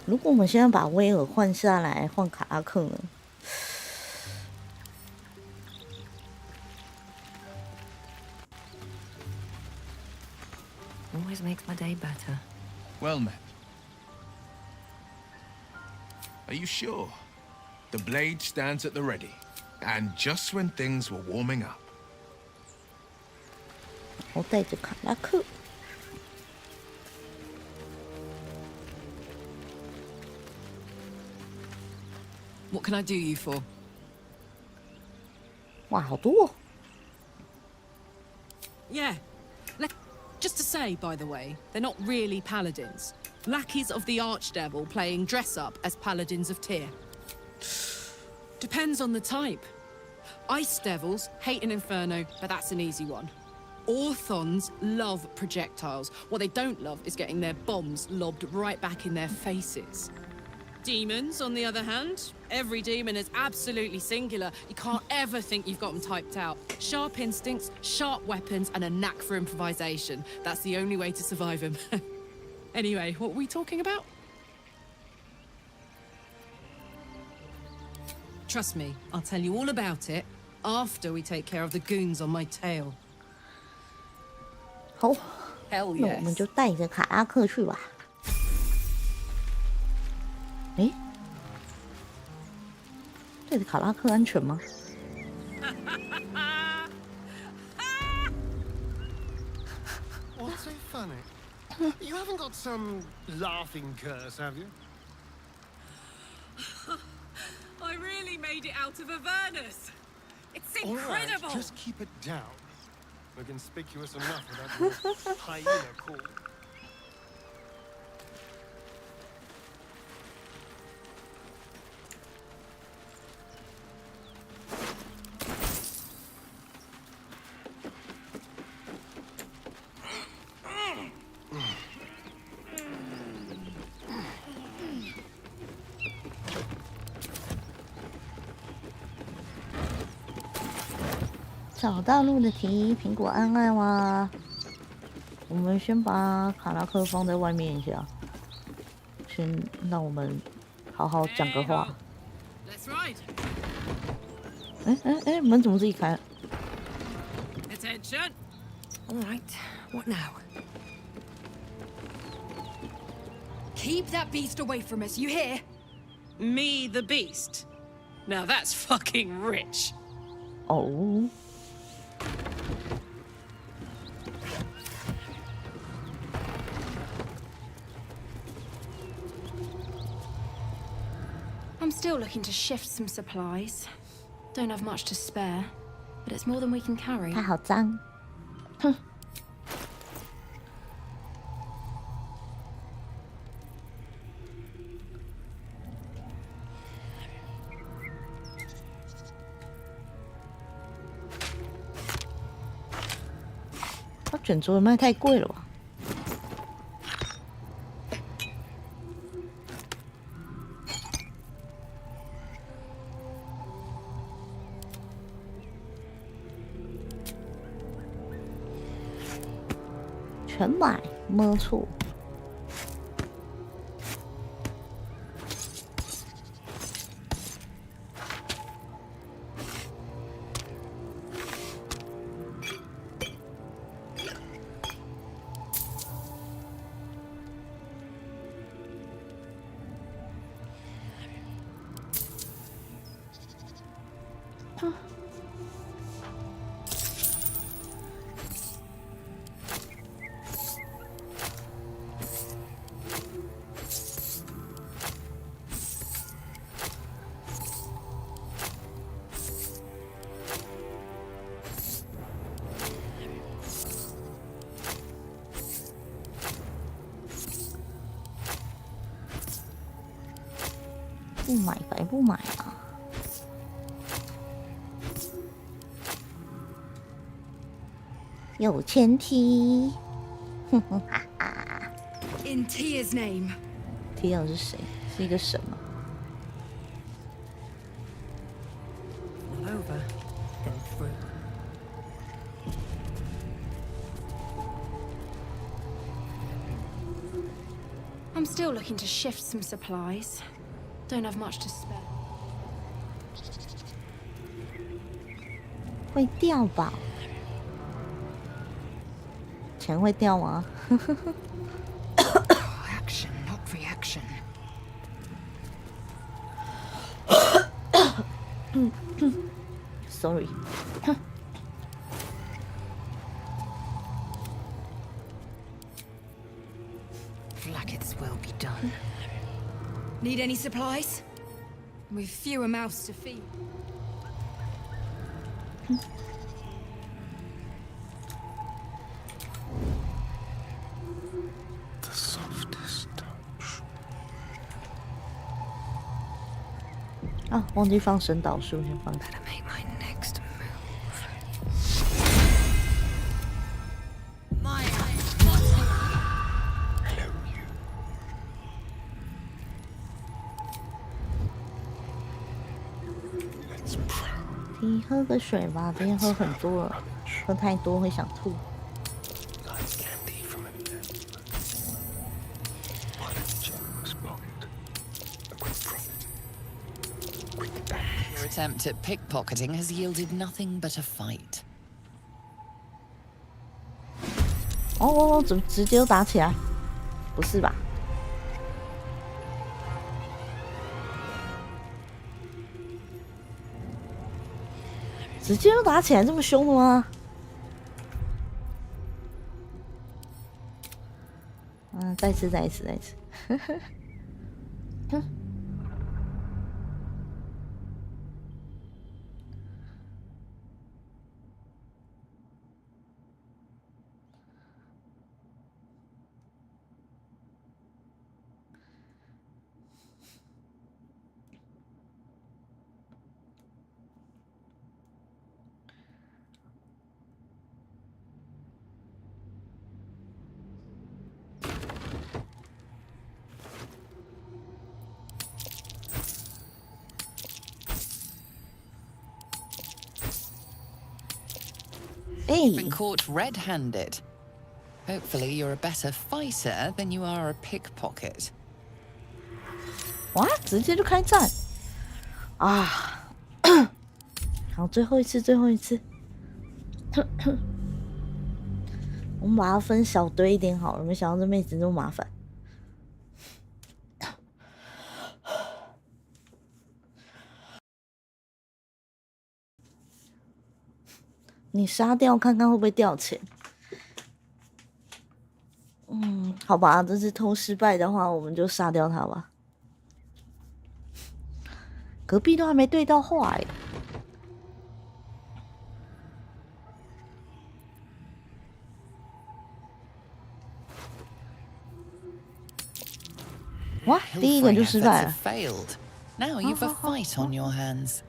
如果我们现在把威尔换下来，换卡拉克呢？ Always makes my day better. Well met. Are you sure? The blade stands at the ready, and just when things were warming up. 我带着卡拉克。 What can I do you for? 哇，好多、哦！ Yeah. Just to say, by the way, they're not really paladins. Lackeys of the Archdevil playing dress-up as paladins of Tyr. Depends on the type. Ice Devils hate an inferno, but that's an easy one. Orthons love projectiles. What they don't love is getting their bombs lobbed right back in their faces. Demons, on the other hand, every demon is absolutely singular. You can't ever think you've got them typed out. Sharp instincts, sharp weapons, and a knack for improvisation. That's the only way to survive them. Anyway, what were we talking about? Trust me, I'll tell you all about it after we take care of the goons on my tail. 好， Hell 那我们 yes. 就带着卡拉克去吧。诶，带着卡拉克安全吗？ What's so funny? You haven't got some laughing curse, have you? I really made it out of Avernus. It's All incredible. right, just keep it down. We're conspicuous enough without your hyena call. 找到路的题，苹果按按哇！我们先把卡拉克放在外面一下，先让我们好好讲个话。哎，门怎么自己开了 Attention. All right, what now? Keep that beast away from us, you hear? Me the beast. Now that's fucking rich. 哦。I'm still looking to shift some supplies. Don't have much to spare, but it's more than we can carry. 它好脏，哼。它卷轴卖太贵了吧？全买，没错。不买白不买啊！有前提，哼哼哈哈。In Tia's name. Tia 是谁？是一个神吗？ All over, then through. I'm still looking to shift some supplies. Don't have much to spare. 会掉吧？钱会掉吗？ Action, not reaction. Sorry. Blackets will be done. Need any supplies? We've fewer mouths to feed. The softest touch. 啊，忘记放神导书，先放。 Better make my next move. Hello, you. 你喝个水吧，今天喝很多了，喝太多会想吐。 Like candy from a lamp. One gem was blocked. A quick profit. Quick back. Your attempt at pickpocketing has yielded nothing but a fight. 哦，怎么直接就打起来？不是吧？直接就打起来这么凶的吗？嗯，再一次。You've been caught red-handed. Hopefully you're a better fighter than you are a pickpocket. 哇，直接就开战啊！好，最后一次，最后一次。我们把它分小堆一点好了，没想到这妹子这么麻烦。你杀掉看看会不会掉钱？好吧，这次偷失败的话，我们就杀掉他吧。隔壁都还没对到话哎。哇，第一个就失败了。Now you've a fight on your hands.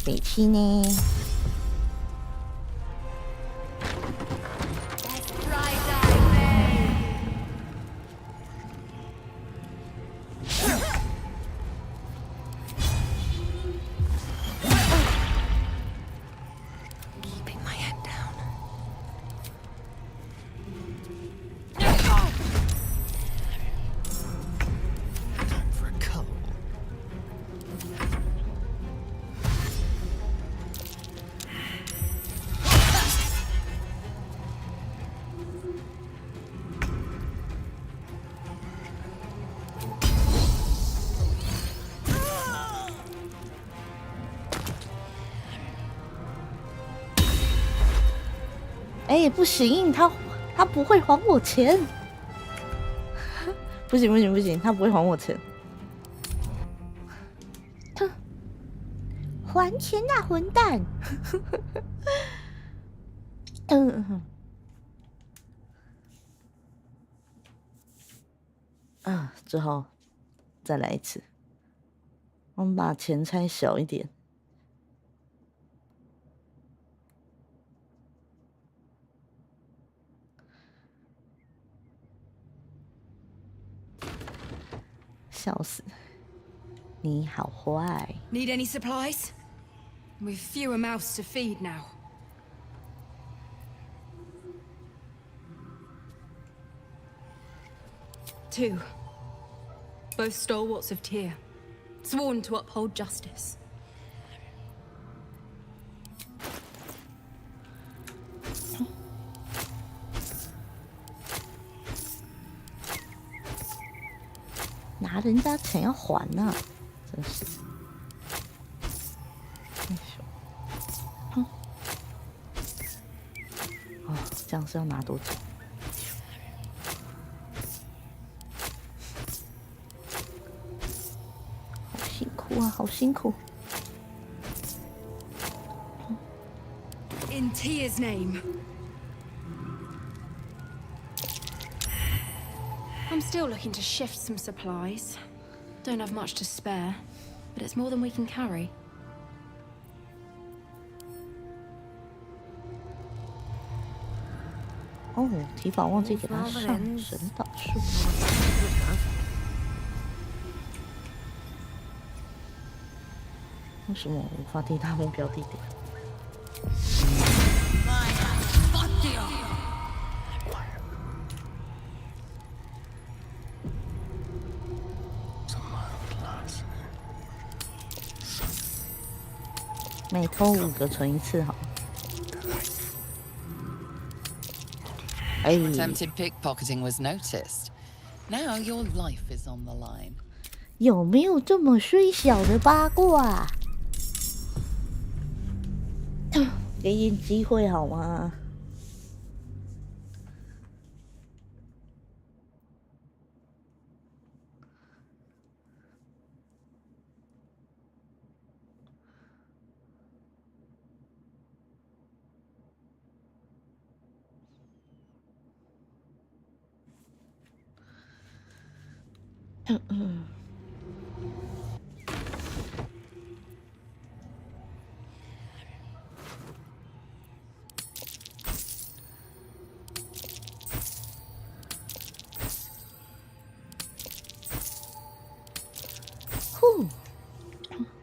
北七呢？Keeping my head down. Time for a cuddle. 哎，不行，他不会还我钱，不行不行不行，他不会还我钱，哼，还钱啊，混蛋！之后再来一次，我们把钱拆小一点。笑死！你好坏。Need any supplies? We've fewer mouths to feed now. Two. Both stalwarts of Tyr, sworn to uphold justice. 拿人家钱要还呐、啊，真是。哦，这样是要拿多久？好辛苦啊，好辛苦。In Tyr's name. I'm still looking to shift some supplies. Don't have much to spare, but it's more than we can carry. 哦，提法忘记给他上神导术。为什么我无法替他目标地点？每偷5个存1次好。Attempted pickpocketing was noticed. Now your life is on the line. 有没有这么虽小的八卦？给点机会好吗？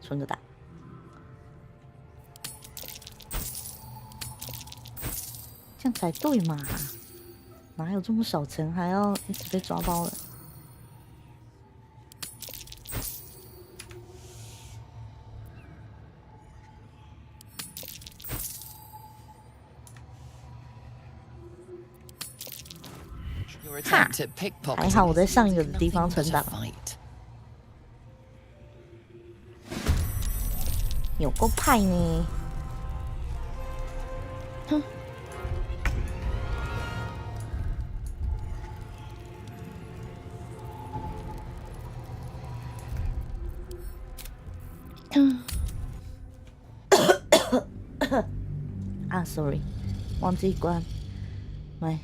存着打。这样才对嘛？哪有这么少层还要一直被抓包了？哈！还好我在上一个的地方存档，有够派呢！哼。啊 ，sorry， 忘记关麦。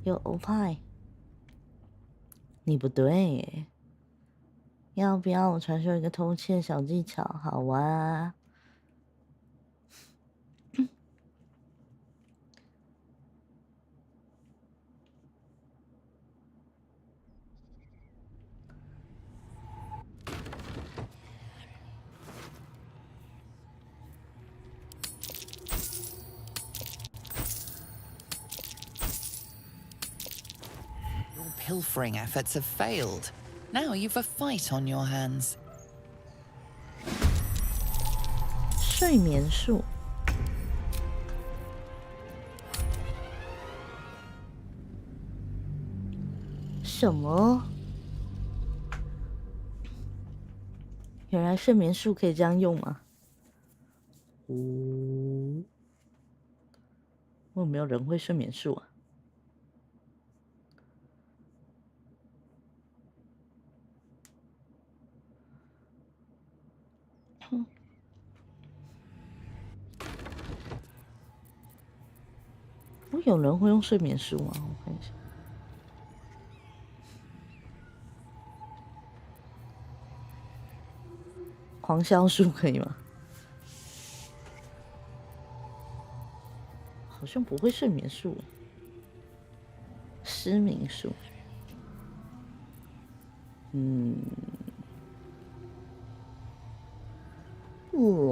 有欧派，你不对耶，要不要我传授一个偷窃小技巧？好啊。Pilfering efforts have failed. Now you've a fight on your hands. 睡眠术，什么？原来睡眠术可以这样用吗？哦，为什么没有人会睡眠术啊？有人会用睡眠术吗？我看一下。狂笑术可以吗？好像不会睡眠术。失明术。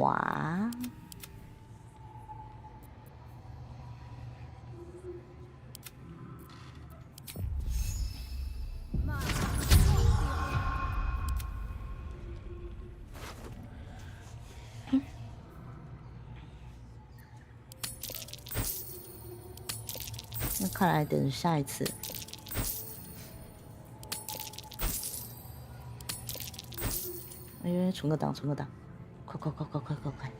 哇。那看来等下一次。哎，存个档，存个档，快！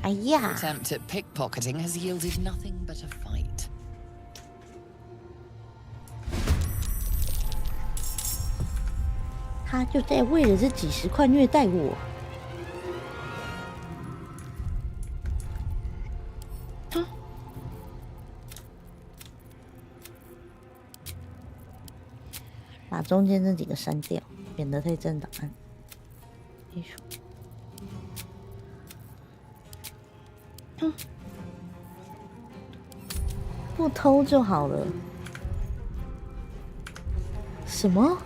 哎呀 Attempt at pickpocketing has yielded nothing but a fight. 他就在为了这几10块虐待我。把中间这几个删掉，免得太正档案。不偷就好了。什么？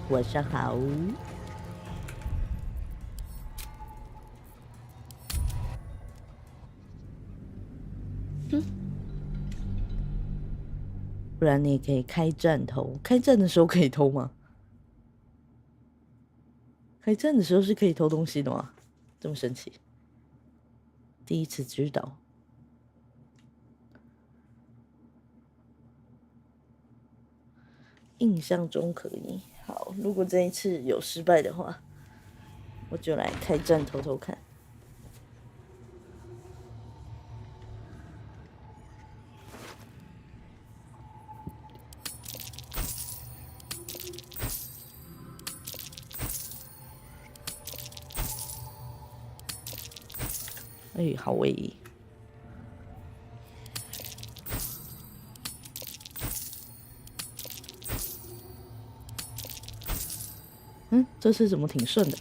晚上好。不然你也可以开战偷。开战的时候可以偷吗？开战的时候是可以偷东西的吗？这么神奇，第一次知道。印象中可以。好，如果这一次有失败的话，我就来开战偷偷看。哎，好诶。这次怎么挺顺的？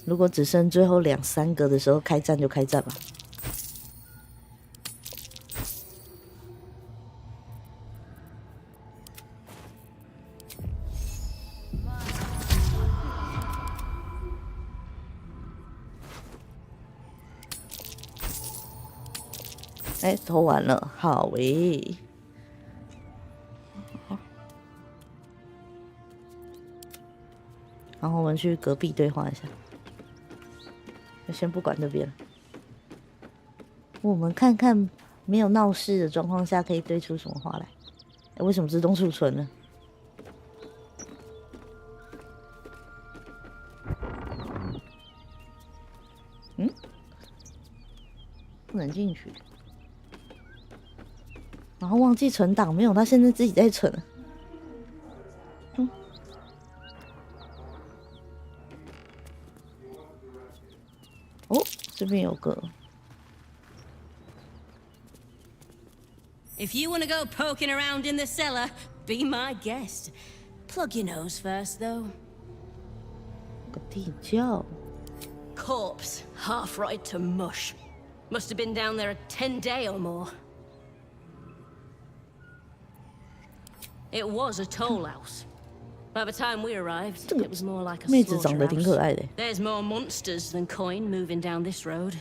如果只剩最后2、3个的时候，开战就开战吧。哎，投完了，好诶。然后我们去隔壁对话一下。先不管这边，我们看看没有闹事的状况下可以堆出什么花来。哎，为什么自动储存呢？嗯，不能进去。然后忘记存档，没有，他现在自己在存。哦，这边有个。If you want to go poking around in the cellar, be my guest. Plug your nose first, though. 个地窖。Corpse, half rotted to mush. Must have been down there a 10-day or more. It was a toll house. By the time we arrived, it was more like a slaughterhouse. There's more monsters than coin moving down this road.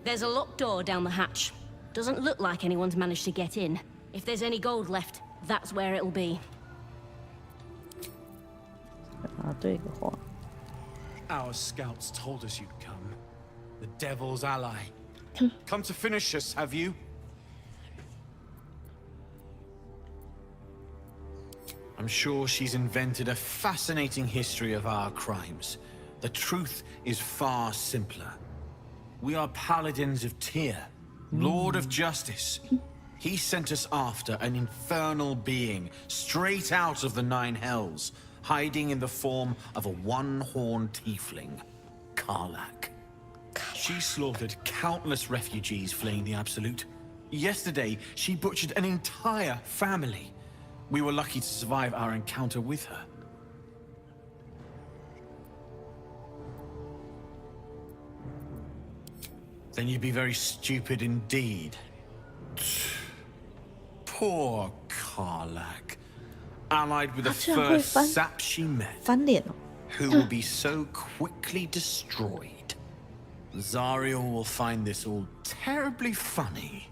There's a locked door down the hatch. Doesn't look like anyone's managed to get in. If there's any gold left, that's where it'll be. Our scouts told us you'd come. The devil's ally. Come to finish us, have you? I'm sure she's invented a fascinating history of our crimes. The truth is far simpler. We are paladins of Tyr, Lord of Justice. He sent us after an infernal being, straight out of the Nine Hells, hiding in the form of a one-horned tiefling, Karlach. She slaughtered countless refugees fleeing the Absolute. Yesterday, she butchered an entire family. We were lucky to survive our encounter with her. Then you'd be very stupid indeed. Poor Karlach. Allied with the first sap she met, who will be so quickly destroyed. Zariel will find this all terribly funny.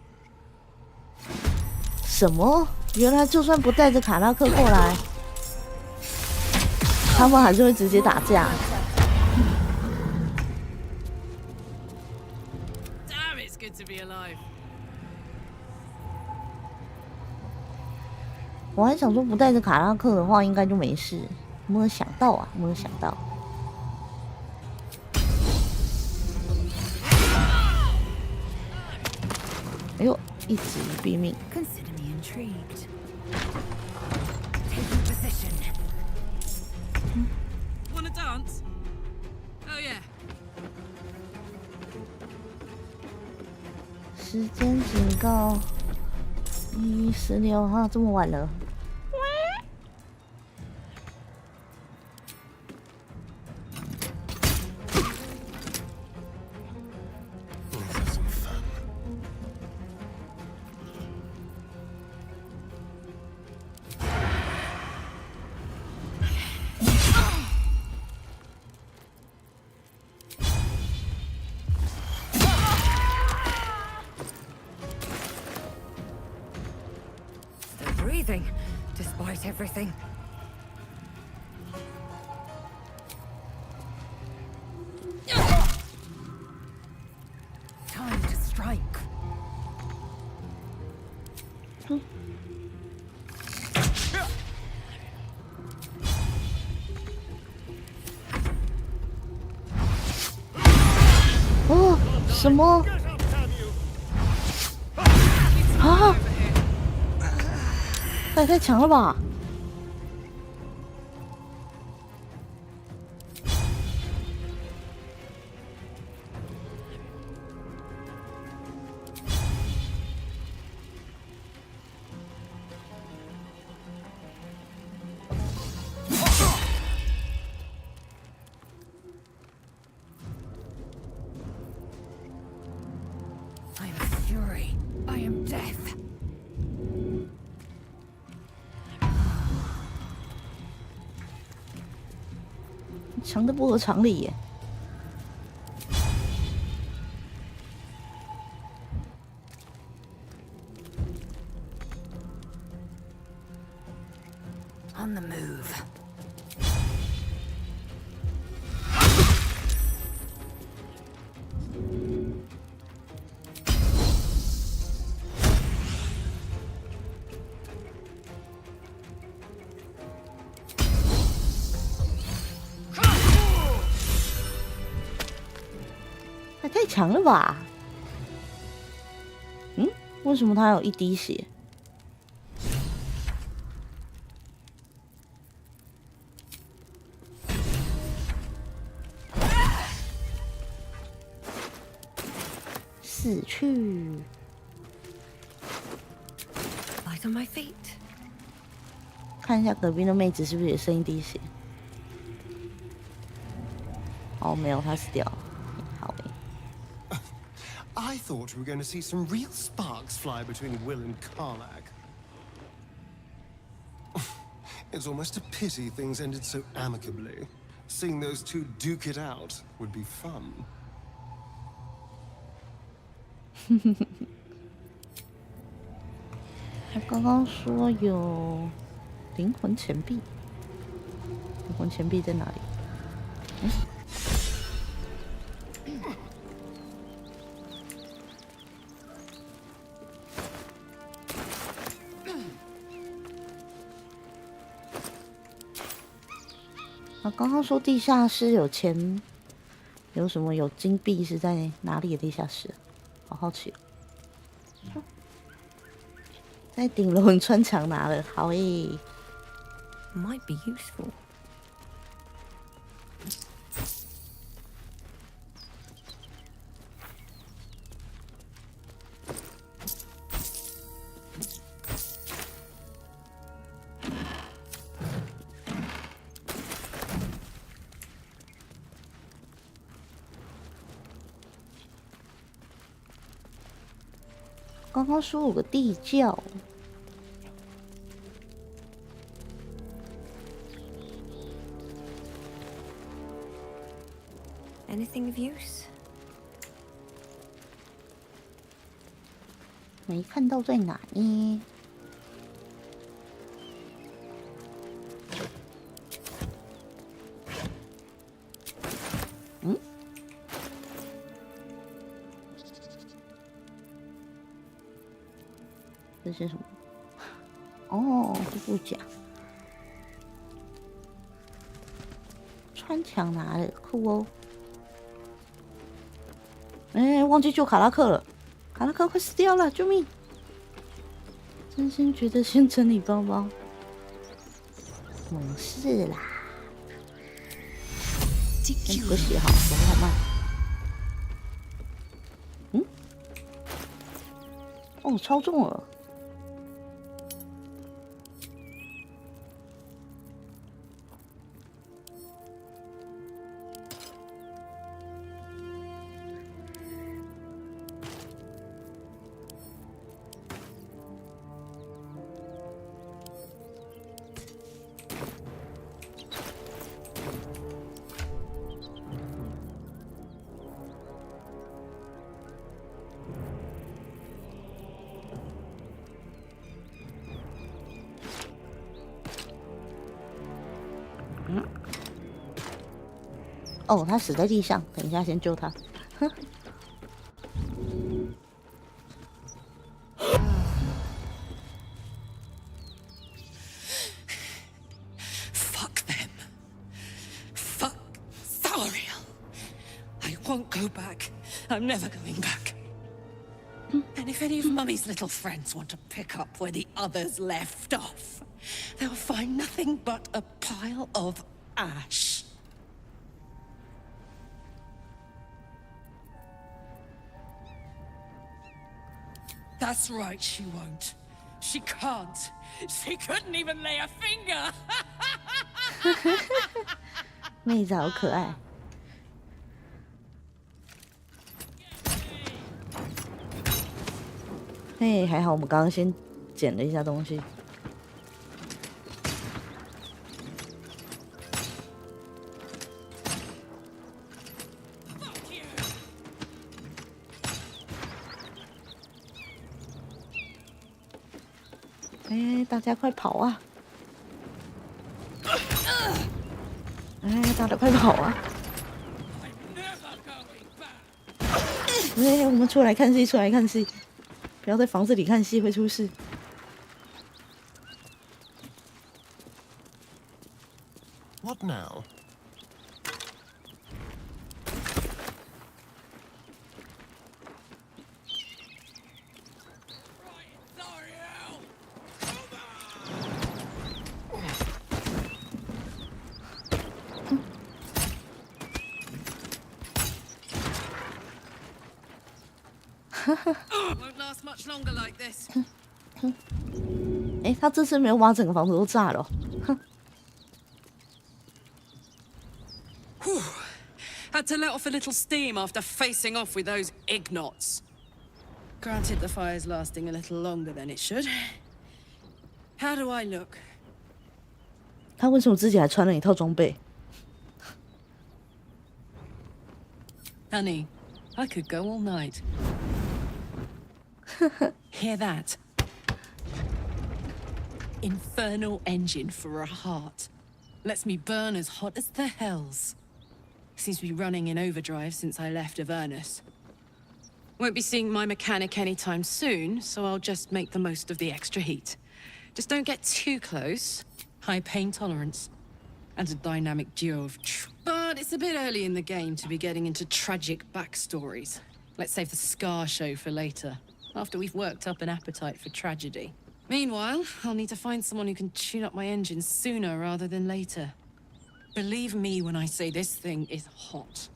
什么？原来就算不带着卡拉克过来，他们还是会直接打架。Damn, it's good to be alive. 我还想说，不带着卡拉克的话，应该就没事。没有想到啊，没有想到。哎呦，一指一毙命。Consider me intrigued. Taking position. Wanna dance? Oh yeah. 时间警告1:16哈，这么晚了。Breathing, despite everything. Time to strike. Oh, 什么？啊！这也太强了吧！强的不合常理耶。On the move. 太强了吧？嗯，为什么他有一滴血？死去。Light on my feet. 看一下隔壁的妹子是不是也剩一滴血？哦，没有，她死掉了。好诶。I thought we were going to see some real sparks fly between Will and Karlach. It's almost a pity things ended so amicably. Seeing those two duke it out would be fun. 他刚刚说有灵魂钱币，灵魂钱币在哪里？他刚刚说地下室有钱，有什么有金币是在哪里的地下室？好好奇哦。在顶楼你穿墙拿了，好诶。Might be useful. 刚刚说有个地窖。Anything of use? 没看到在哪呢？嗯？这是什么？哦，护甲。穿墙拿的，酷哦。哎，忘记救卡拉克了，卡拉克快死掉了，救命！真心觉得先整理包包，没事啦。先补个血好，走好慢。嗯？哦，超重了。哦，他死在地上，等一下先救他。哼。Fuck them. Fuck Thariel. I won't go back. I'm never going back. And if any of Mummy's little friends want to pick up where the others left off, they'll find nothing but a pile of ash. That's right, she won't. She can't. She couldn't even lay a finger. 妹子好可爱。嘿，还好我们刚刚先捡了一下东西。哎，大家快跑啊！哎，大家快跑啊！哎，我们出来看戏，出来看戏，不要在房子里看戏，会出事。What now? Won't last much longer like this. 哎，他这次没有把整个房子都炸了。Whew. Had to let off a little steam after facing off with those ignots. Granted, the fire's lasting a little longer than it should. How do I look? 他为什么自己还穿了一套装备 Honey, I could go all night. Hear that? Infernal engine for a heart. Lets me burn as hot as the hells. Seems to be running in overdrive since I left Avernus. Won't be seeing my mechanic anytime soon, so I'll just make the most of the extra heat. Just don't get too close. High pain tolerance. And a dynamic duo of But it's a bit early in the game to be getting into tragic backstories. Let's save the scar show for later, after we've worked up an appetite for tragedy. Meanwhile, I'll need to find someone who can tune up my engine sooner rather than later. Believe me when I say this thing is hot.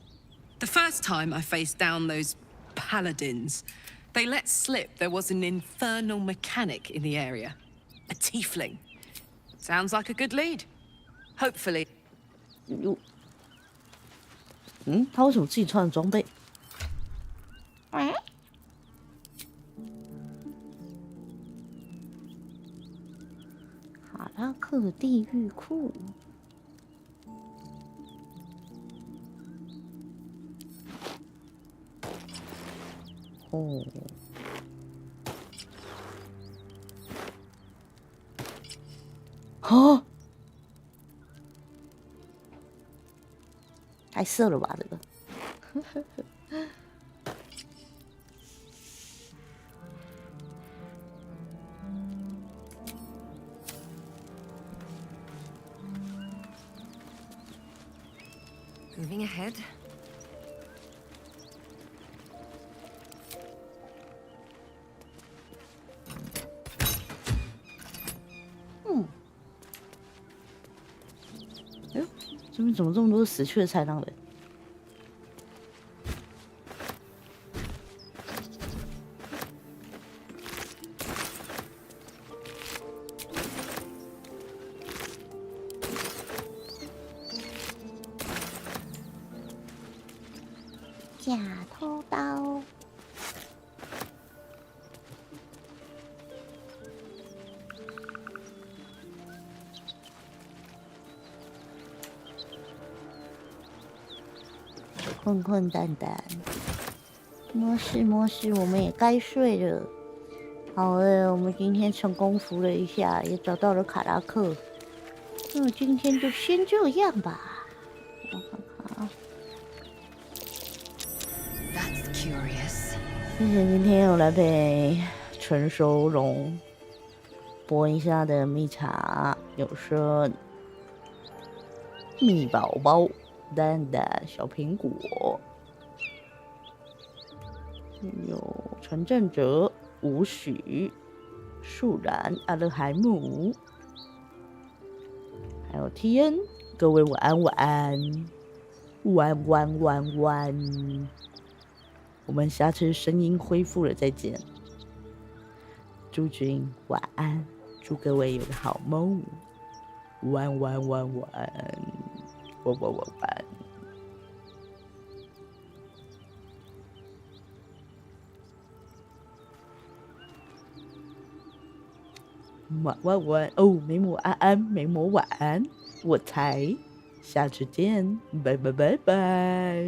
The first time I faced down those paladins, they let slip there was an infernal mechanic in the area. A tiefling. Sounds like a good lead. Hopefully. 他为什么自己穿的装备？卡拉克地狱库。哦。哦。太色了吧，这个。Moving ahead.哎，这边怎么这么多死去的豺狼人？假偷刀。困困淡淡，没事没事，我们也该睡了。好了，我们今天成功扶了一下，也找到了卡拉克。那今天就先这样吧。我看看啊。That's curious. 谢谢今天有来陪纯收容播一下的蜜茶，有声蜜宝宝。蛋蛋、小苹果，有陈正哲、吴许、树然、阿勒海姆，还有 TN， 各位晚安晚安，晚晚晚晚，我们下次声音恢复了再见，祝君晚安，祝各位有个好梦，晚晚晚晚。晚晚晚晚，晚晚晚哦，美魔安安，美魔晚安，我猜，下次见，拜拜拜拜。